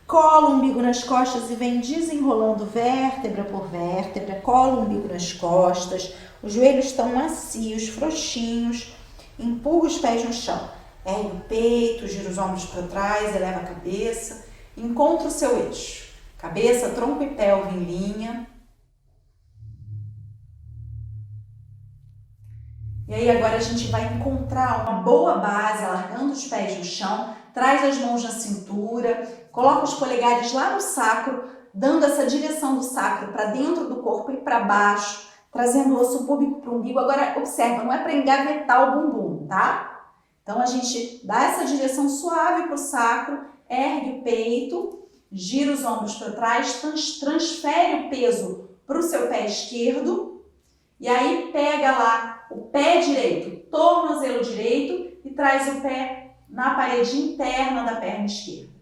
Cola o umbigo nas costas e vem desenrolando vértebra por vértebra. Cola o umbigo nas costas, os joelhos estão macios, frouxinhos. Empurra os pés no chão. Ergue o peito, gira os ombros para trás, eleva a cabeça. Encontra o seu eixo. Cabeça, tronco e pelve em linha. E aí agora a gente vai encontrar uma boa base, alargando os pés no chão, traz as mãos na cintura, coloca os polegares lá no sacro, dando essa direção do sacro para dentro do corpo e para baixo, trazendo o osso púbico para o umbigo. Agora observa, não é para engavetar o bumbum, tá? Então a gente dá essa direção suave para o sacro, ergue o peito, gira os ombros para trás, transfere o peso para o seu pé esquerdo e aí pega lá o pé direito, tornozelo direito e traz o pé na parede interna da perna esquerda.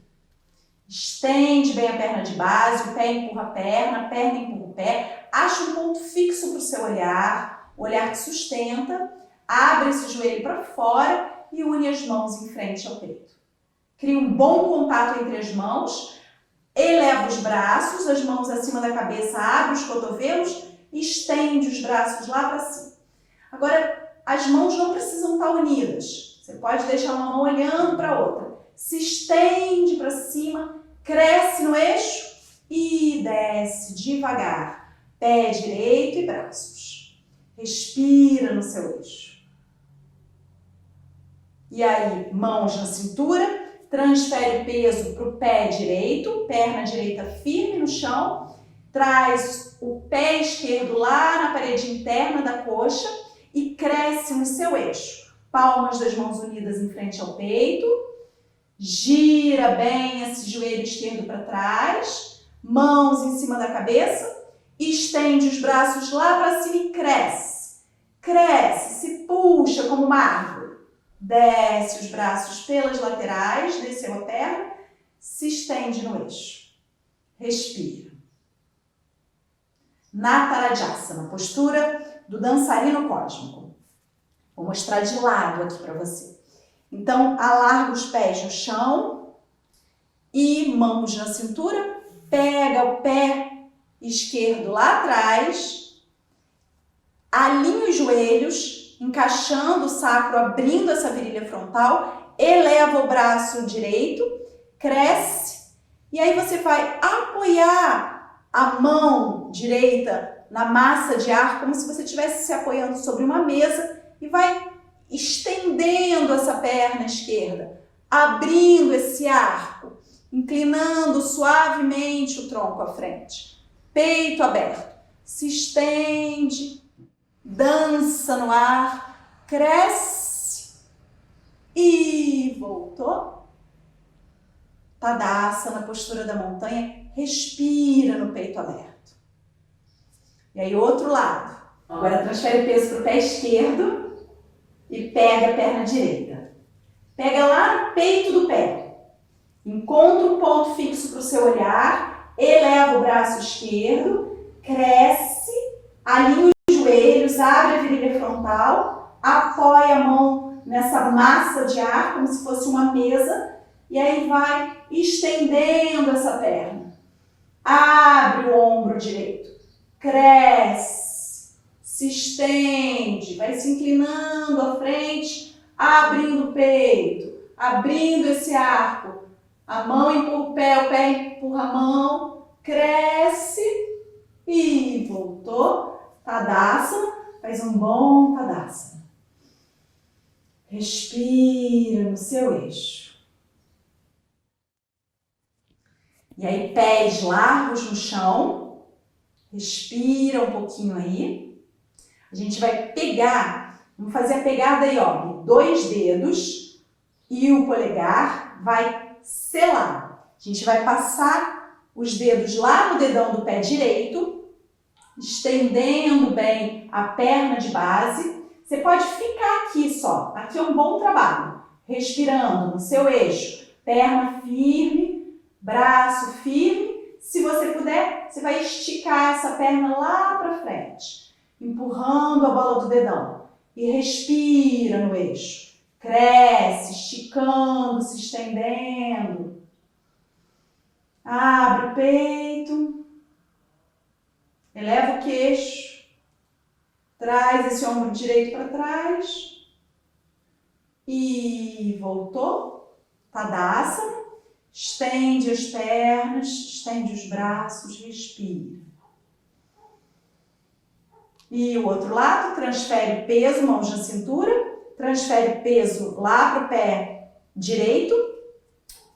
Estende bem a perna de base, o pé empurra a perna empurra o pé. Acha um ponto fixo para o seu olhar, o olhar que sustenta. Abre esse joelho para fora e une as mãos em frente ao peito. Cria um bom contato entre as mãos. Eleva os braços, as mãos acima da cabeça, abre os cotovelos e estende os braços lá para cima. Agora, as mãos não precisam estar unidas. Você pode deixar uma mão olhando para a outra. Se estende para cima, cresce no eixo e desce devagar. Pé direito e braços. Respira no seu eixo. E aí, mãos na cintura, transfere o peso para o pé direito, perna direita firme no chão, traz o pé esquerdo lá na parede interna da coxa e cresce no seu eixo. Palmas das mãos unidas em frente ao peito. Gira bem esse joelho esquerdo para trás. Mãos em cima da cabeça. Estende os braços lá para cima e cresce. Cresce, se puxa como uma árvore. Desce os braços pelas laterais, desceu a perna, se estende no eixo. Respira. Natarajasana, postura do dançarino cósmico. Vou mostrar de lado aqui para você. Então, alarga os pés no chão e mãos na cintura. Pega o pé esquerdo lá atrás. Alinha os joelhos, encaixando o sacro, abrindo essa virilha frontal. Eleva o braço direito, cresce. E aí você vai apoiar a mão direita na massa de ar, como se você estivesse se apoiando sobre uma mesa e vai estendendo essa perna esquerda, abrindo esse arco, inclinando suavemente o tronco à frente. Peito aberto, se estende, dança no ar, cresce e voltou. Tadasana, postura da montanha, respira no peito aberto. E aí, outro lado. Agora, transfere o peso para o pé esquerdo e pega a perna direita. Pega lá no peito do pé. Encontra um ponto fixo para o seu olhar. Eleva o braço esquerdo. Cresce. Alinha os joelhos. Abre a virilha frontal. Apoia a mão nessa massa de ar, como se fosse uma mesa. E aí vai estendendo essa perna. Abre o ombro direito. Cresce. Se estende. Vai se inclinando à frente. Abrindo o peito. Abrindo esse arco. A mão empurra o pé empurra a mão. Cresce. E voltou. Tadasana. Faz um bom Tadasana. Respira no seu eixo. E aí, pés largos no chão. Respira um pouquinho aí. A gente vai pegar, vamos fazer a pegada aí, ó. 2 dedos e o polegar vai selar. A gente vai passar os dedos lá no dedão do pé direito, estendendo bem a perna de base. Você pode ficar aqui só. Aqui é um bom trabalho. Respirando no seu eixo. Perna firme, braço firme. Se você puder, você vai esticar essa perna lá para frente, empurrando a bola do dedão. E respira no eixo. Cresce, esticando, se estendendo. Abre o peito. Eleva o queixo. Traz esse ombro direito para trás. E voltou. Tadasana. Estende as pernas, estende os braços, respira. E o outro lado, transfere peso, mãos na cintura. Transfere peso lá para o pé direito.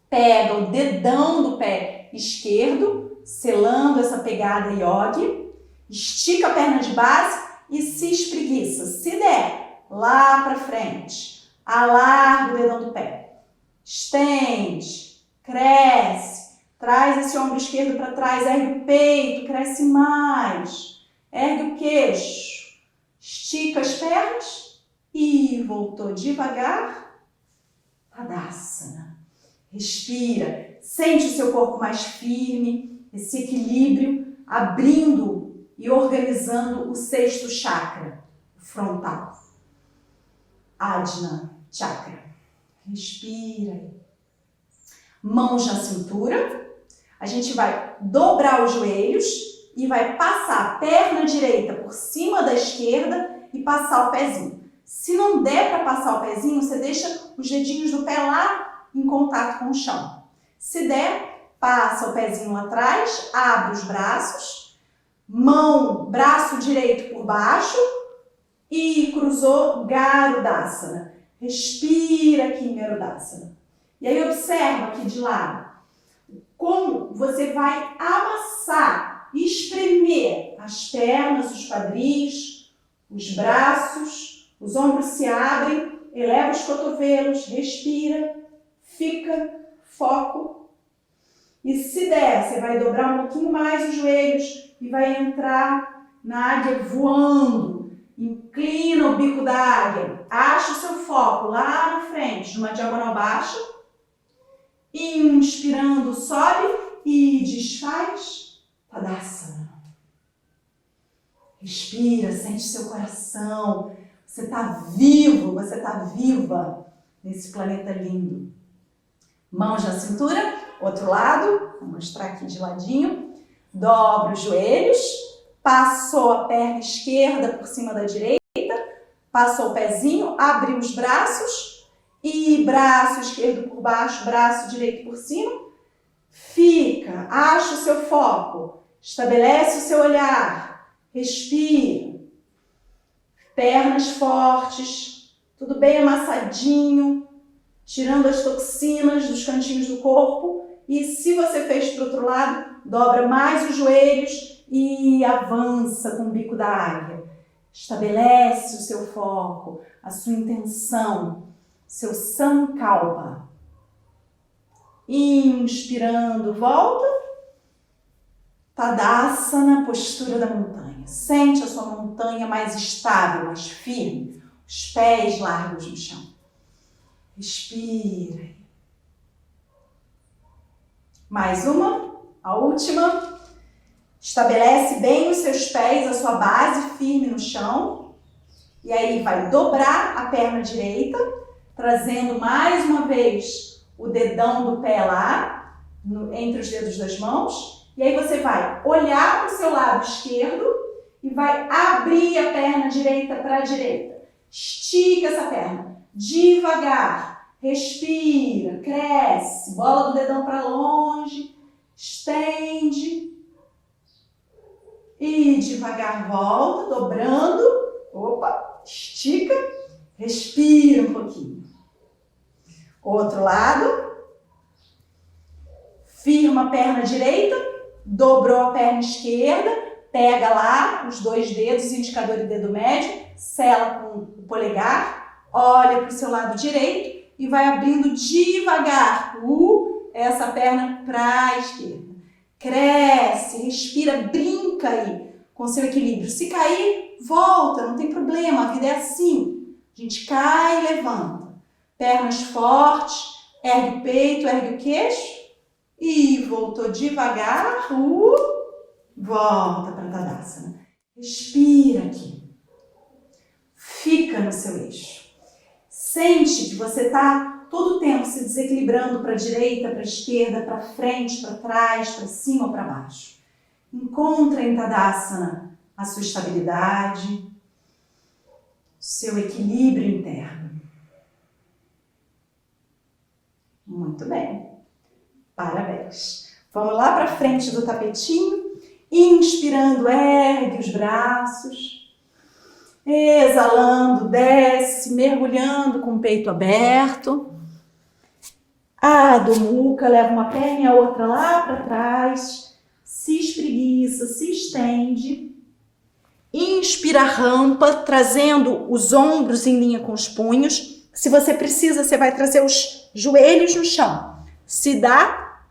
Pega o dedão do pé esquerdo, selando essa pegada yogi. Estica a perna de base. E se espreguiça, se der, lá para frente, alarga o dedão do pé, estende, cresce, traz esse ombro esquerdo para trás, ergue o peito, cresce mais, ergue o queixo, estica as pernas e voltou devagar, Tadasana. Respira, sente o seu corpo mais firme, esse equilíbrio, abrindo e organizando o 6º chakra, o frontal. Ajna chakra. Respira. Mãos na cintura. A gente vai dobrar os joelhos e vai passar a perna direita por cima da esquerda e passar o pezinho. Se não der para passar o pezinho, você deixa os dedinhos do pé lá em contato com o chão. Se der, passa o pezinho lá atrás, abre os braços. Mão, braço direito por baixo e cruzou Garudasana. Respira aqui em Garudasana. E aí observa aqui de lado como você vai amassar, espremer as pernas, os quadris, os braços, os ombros se abrem, eleva os cotovelos, respira, fica, foco. E se der, você vai dobrar um pouquinho mais os joelhos e vai entrar na águia voando. Inclina o bico da águia. Acha o seu foco lá na frente, numa diagonal baixa. Inspirando, sobe e desfaz. Tadasana. Respira, sente seu coração. Você está vivo, você está viva nesse planeta lindo. Mãos na cintura, outro lado. Vou mostrar aqui de ladinho. Dobra os joelhos, passou a perna esquerda por cima da direita, passou o pezinho, abriu os braços e braço esquerdo por baixo, braço direito por cima. Fica, acha o seu foco, estabelece o seu olhar, respira. Pernas fortes, tudo bem amassadinho, tirando as toxinas dos cantinhos do corpo. E se você fez para o outro lado, dobra mais os joelhos e avança com o bico da águia. Estabelece o seu foco, a sua intenção, seu sankalpa. Inspirando, volta. Tadasana, postura da montanha. Sente a sua montanha mais estável, mais firme. Os pés largos no chão. Respira. Mais uma, a última. Estabelece bem os seus pés, a sua base firme no chão. E aí vai dobrar a perna direita, trazendo mais uma vez o dedão do pé lá, entre os dedos das mãos. E aí você vai olhar para o seu lado esquerdo e vai abrir a perna direita para a direita. Estica essa perna. Devagar. Respira. Cresce. Bola do dedão para longe. Estende. E devagar volta, dobrando. Opa, estica. Respira um pouquinho. Outro lado. Firma a perna direita. Dobrou a perna esquerda. Pega lá os dois dedos, indicador e dedo médio. Sela com o polegar. Olha para o seu lado direito. E vai abrindo devagar essa perna para a esquerda. Cresce, respira, brinca aí com seu equilíbrio. Se cair, volta, não tem problema, a vida é assim. A gente cai e levanta. Pernas fortes, ergue o peito, ergue o queixo. E voltou devagar, volta para Tadasana. Respira aqui. Fica no seu eixo. Sente que você está todo o tempo se desequilibrando para a direita, para a esquerda, para frente, para trás, para cima ou para baixo. Encontra em Tadasana a sua estabilidade, seu equilíbrio interno. Muito bem. Parabéns. Vamos lá para frente do tapetinho. Inspirando, ergue os braços. Exalando, desce, mergulhando com o peito aberto. Adho Mukha, leva uma perna e a outra lá para trás. Se espreguiça, se estende. Inspira, rampa, trazendo os ombros em linha com os punhos. Se você precisa, você vai trazer os joelhos no chão. Se dá,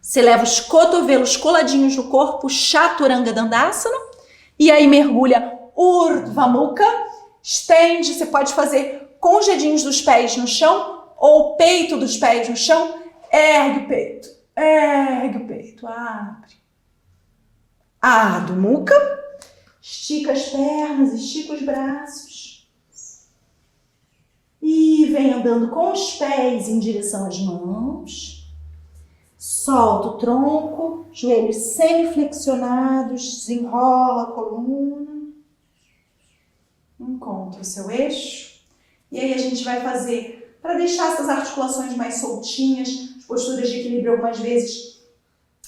você leva os cotovelos coladinhos no corpo, Chaturanga Dandasana. E aí mergulha Urdhva Mukha, estende, você pode fazer com os dedinhos dos pés no chão ou o peito dos pés no chão, ergue o peito, abre. Adho Mukha, estica as pernas, estica os braços e vem andando com os pés em direção às mãos. Solta o tronco, joelhos semiflexionados, desenrola a coluna. Encontra o seu eixo. E aí a gente vai fazer, para deixar essas articulações mais soltinhas, as posturas de equilíbrio algumas vezes,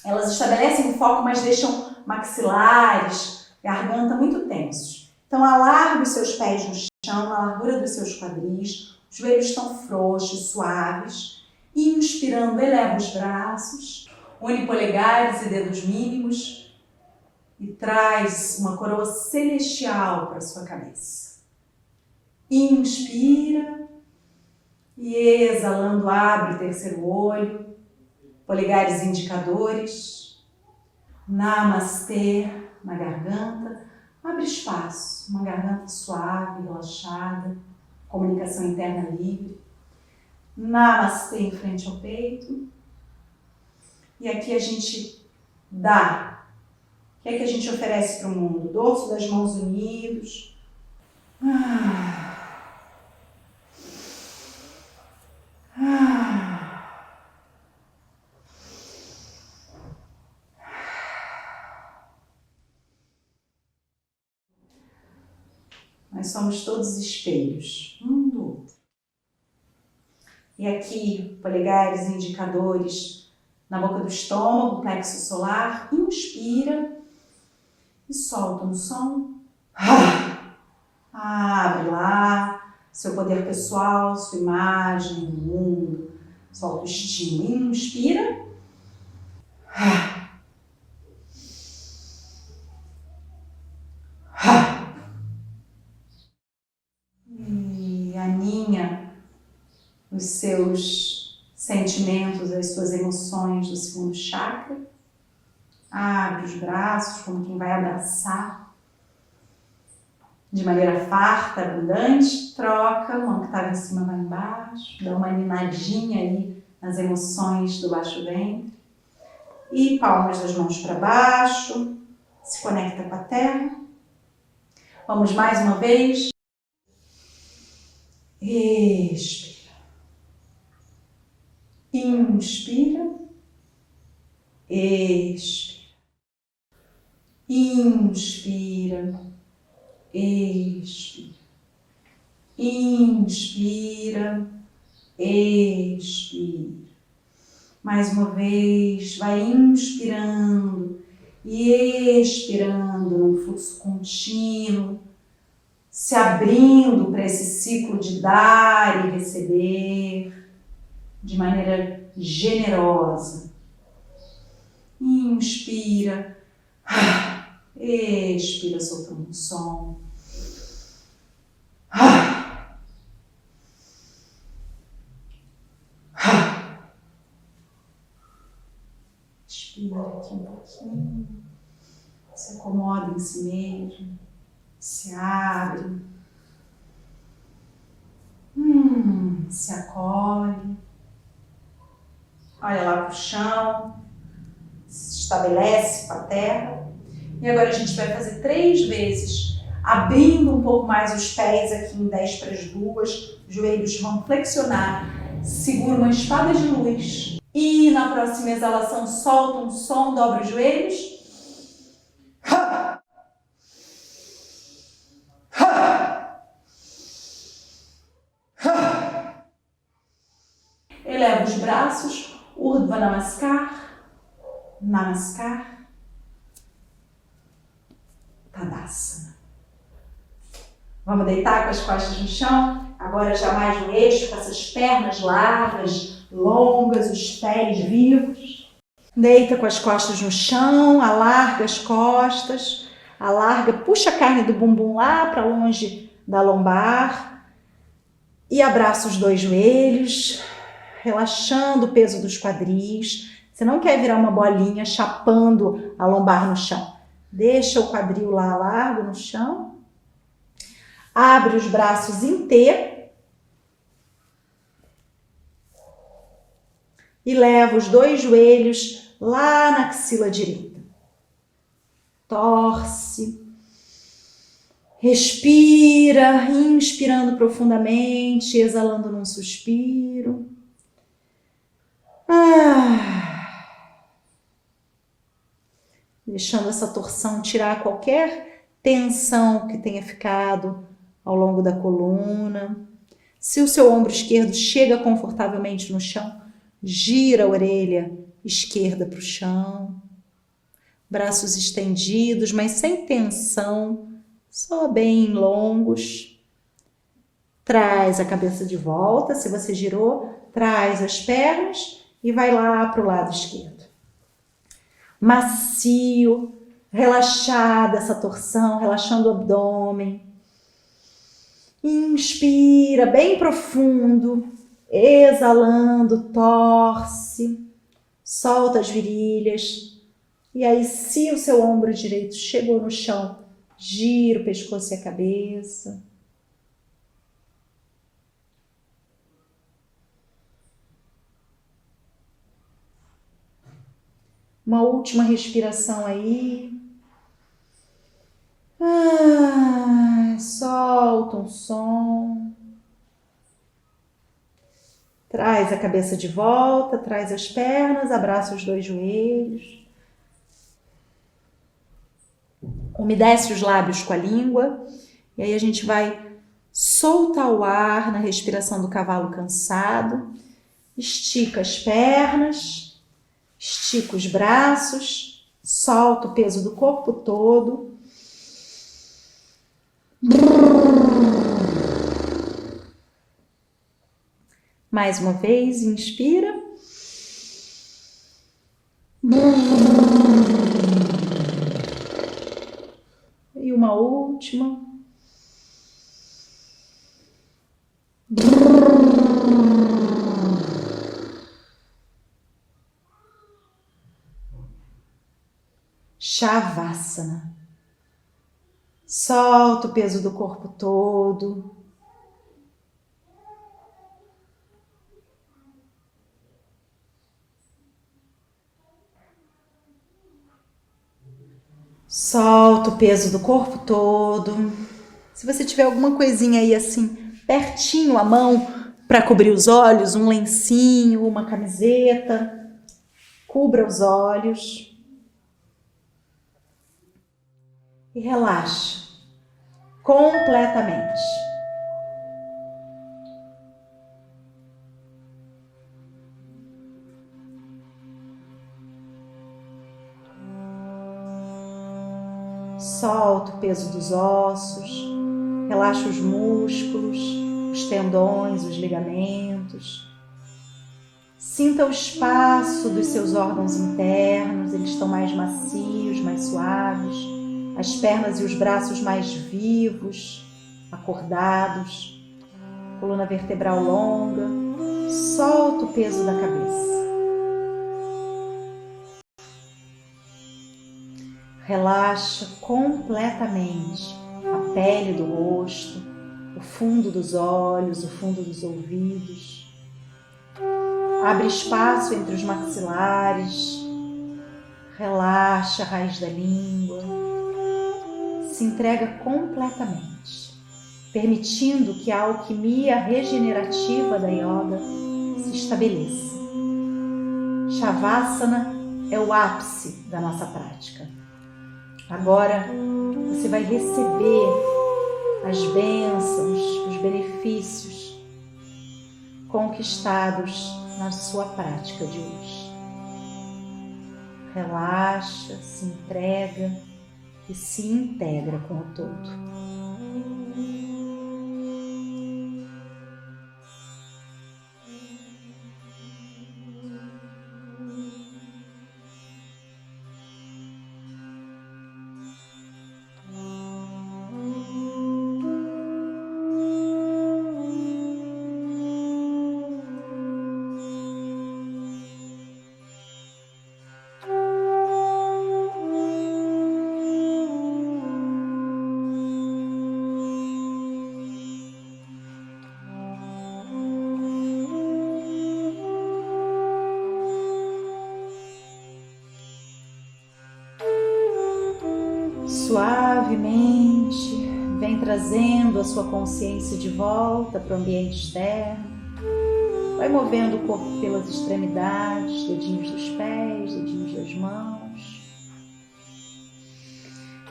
elas estabelecem o foco, mas deixam maxilares, garganta muito tensos. Então alarga os seus pés no chão, na largura dos seus quadris, os joelhos estão frouxos, suaves. Inspirando, eleva os braços, une polegares e dedos mínimos e traz uma coroa celestial para a sua cabeça. Inspira e exalando, abre o terceiro olho, polegares indicadores. Namastê na garganta, abre espaço, uma garganta suave, relaxada, comunicação interna livre. Namastê em frente ao peito. E aqui a gente dá. O que é que a gente oferece para o mundo? Dorso das mãos unidos. Nós somos todos espelhos, um do outro. E aqui, polegares indicadores na boca do estômago, plexo solar. Inspira e solta um som. Abre lá seu poder pessoal, sua imagem do mundo. Solta o estímulo. Inspira. E aninha os seus sentimentos, as suas emoções do segundo chakra. Abre os braços como quem vai abraçar de maneira farta, abundante. Troca, a mão que estava em cima vai embaixo. Dá uma ninadinha aí nas emoções do baixo ventre. E palmas das mãos para baixo. Se conecta com a terra. Vamos mais uma vez. Expira. Inspira, expira. Inspira, expira. Inspira, expira. Mais uma vez, vai inspirando e expirando num fluxo contínuo, se abrindo para esse ciclo de dar e receber de maneira generosa. Inspira, expira soltando o som. Inspira aqui um pouquinho, se acomoda em si mesmo, se abre, se acolhe, olha lá para o chão, se estabelece com a terra. E agora a gente vai fazer 3 vezes, abrindo um pouco mais os pés aqui em 10 para as 2, joelhos vão flexionar, segura uma espada de luz. E na próxima exalação, solta um som, dobra os joelhos. Eleva os braços, Urdhva Namaskar, Namaskar, Tadasana. Vamos deitar com as costas no chão, agora já mais no eixo, com essas pernas largas, longas, os pés vivos. Deita com as costas no chão, alarga as costas, puxa a carne do bumbum lá para longe da lombar e abraça os 2 joelhos, relaxando o peso dos quadris. Você não quer virar uma bolinha chapando a lombar no chão. Deixa o quadril lá largo no chão. Abre os braços em T. E leva os 2 joelhos lá na axila direita. Torce. Respira, inspirando profundamente, exalando num suspiro. Deixando essa torção tirar qualquer tensão que tenha ficado ao longo da coluna. Se o seu ombro esquerdo chega confortavelmente no chão, gira a orelha esquerda para o chão. Braços estendidos, mas sem tensão, só bem longos. Traz a cabeça de volta, se você girou, traz as pernas e vai lá para o lado esquerdo. Macio, relaxada essa torção, relaxando o abdômen. Inspira bem profundo, exalando, torce, solta as virilhas. E aí, se o seu ombro direito chegou no chão, gira o pescoço e a cabeça. Uma última respiração aí. Solta um som. Traz a cabeça de volta, traz as pernas, abraça os 2 joelhos. Umedece os lábios com a língua. E aí a gente vai soltar o ar na respiração do cavalo cansado. Estica as pernas. Estica os braços, solta o peso do corpo todo. Mais uma vez, inspira. E uma última. Shavasana. Solta o peso do corpo todo. Solta o peso do corpo todo. Se você tiver alguma coisinha aí assim, pertinho a mão, para cobrir os olhos, um lencinho, uma camiseta. Cubra os olhos e relaxa completamente. Solta o peso dos ossos, relaxa os músculos, os tendões, os ligamentos. Sinta o espaço dos seus órgãos internos, eles estão mais macios, mais suaves. As pernas e os braços mais vivos, acordados. Coluna vertebral longa. Solta o peso da cabeça. Relaxa completamente a pele do rosto, o fundo dos olhos, o fundo dos ouvidos. Abre espaço entre os maxilares. Relaxa a raiz da língua. Se entrega completamente, permitindo que a alquimia regenerativa da yoga se estabeleça. Shavasana é o ápice da nossa prática. Agora você vai receber as bênçãos, os benefícios conquistados na sua prática de hoje. Relaxa, se entrega e se integra com o todo. Suavemente, vem trazendo a sua consciência de volta para o ambiente externo. Vai movendo o corpo pelas extremidades, dedinhos dos pés, dedinhos das mãos.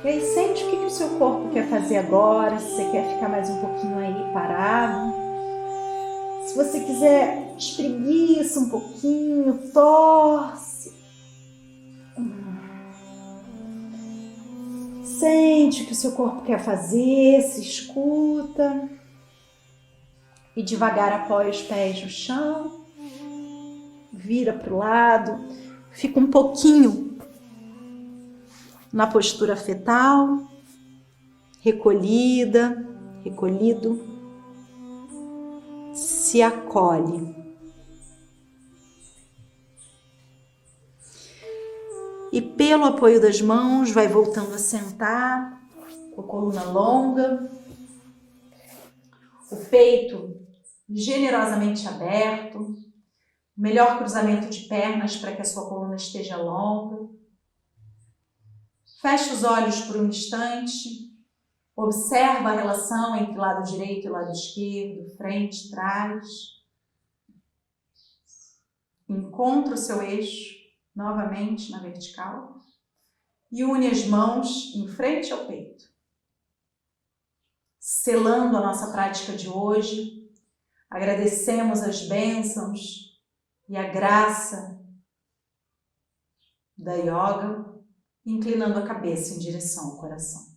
E aí sente o que o seu corpo quer fazer agora, se você quer ficar mais um pouquinho aí parado. Se você quiser, espreguiça um pouquinho, torce. Sente o que o seu corpo quer fazer, se escuta e devagar apoia os pés no chão, vira para o lado, fica um pouquinho na postura fetal, recolhida, recolhido, se acolhe. E pelo apoio das mãos, vai voltando a sentar, com a coluna longa, o peito generosamente aberto, o melhor cruzamento de pernas para que a sua coluna esteja longa. Feche os olhos por um instante, observa a relação entre lado direito e lado esquerdo, frente, trás. Encontra o seu eixo novamente na vertical e une as mãos em frente ao peito. Selando a nossa prática de hoje, agradecemos as bênçãos e a graça da yoga, inclinando a cabeça em direção ao coração.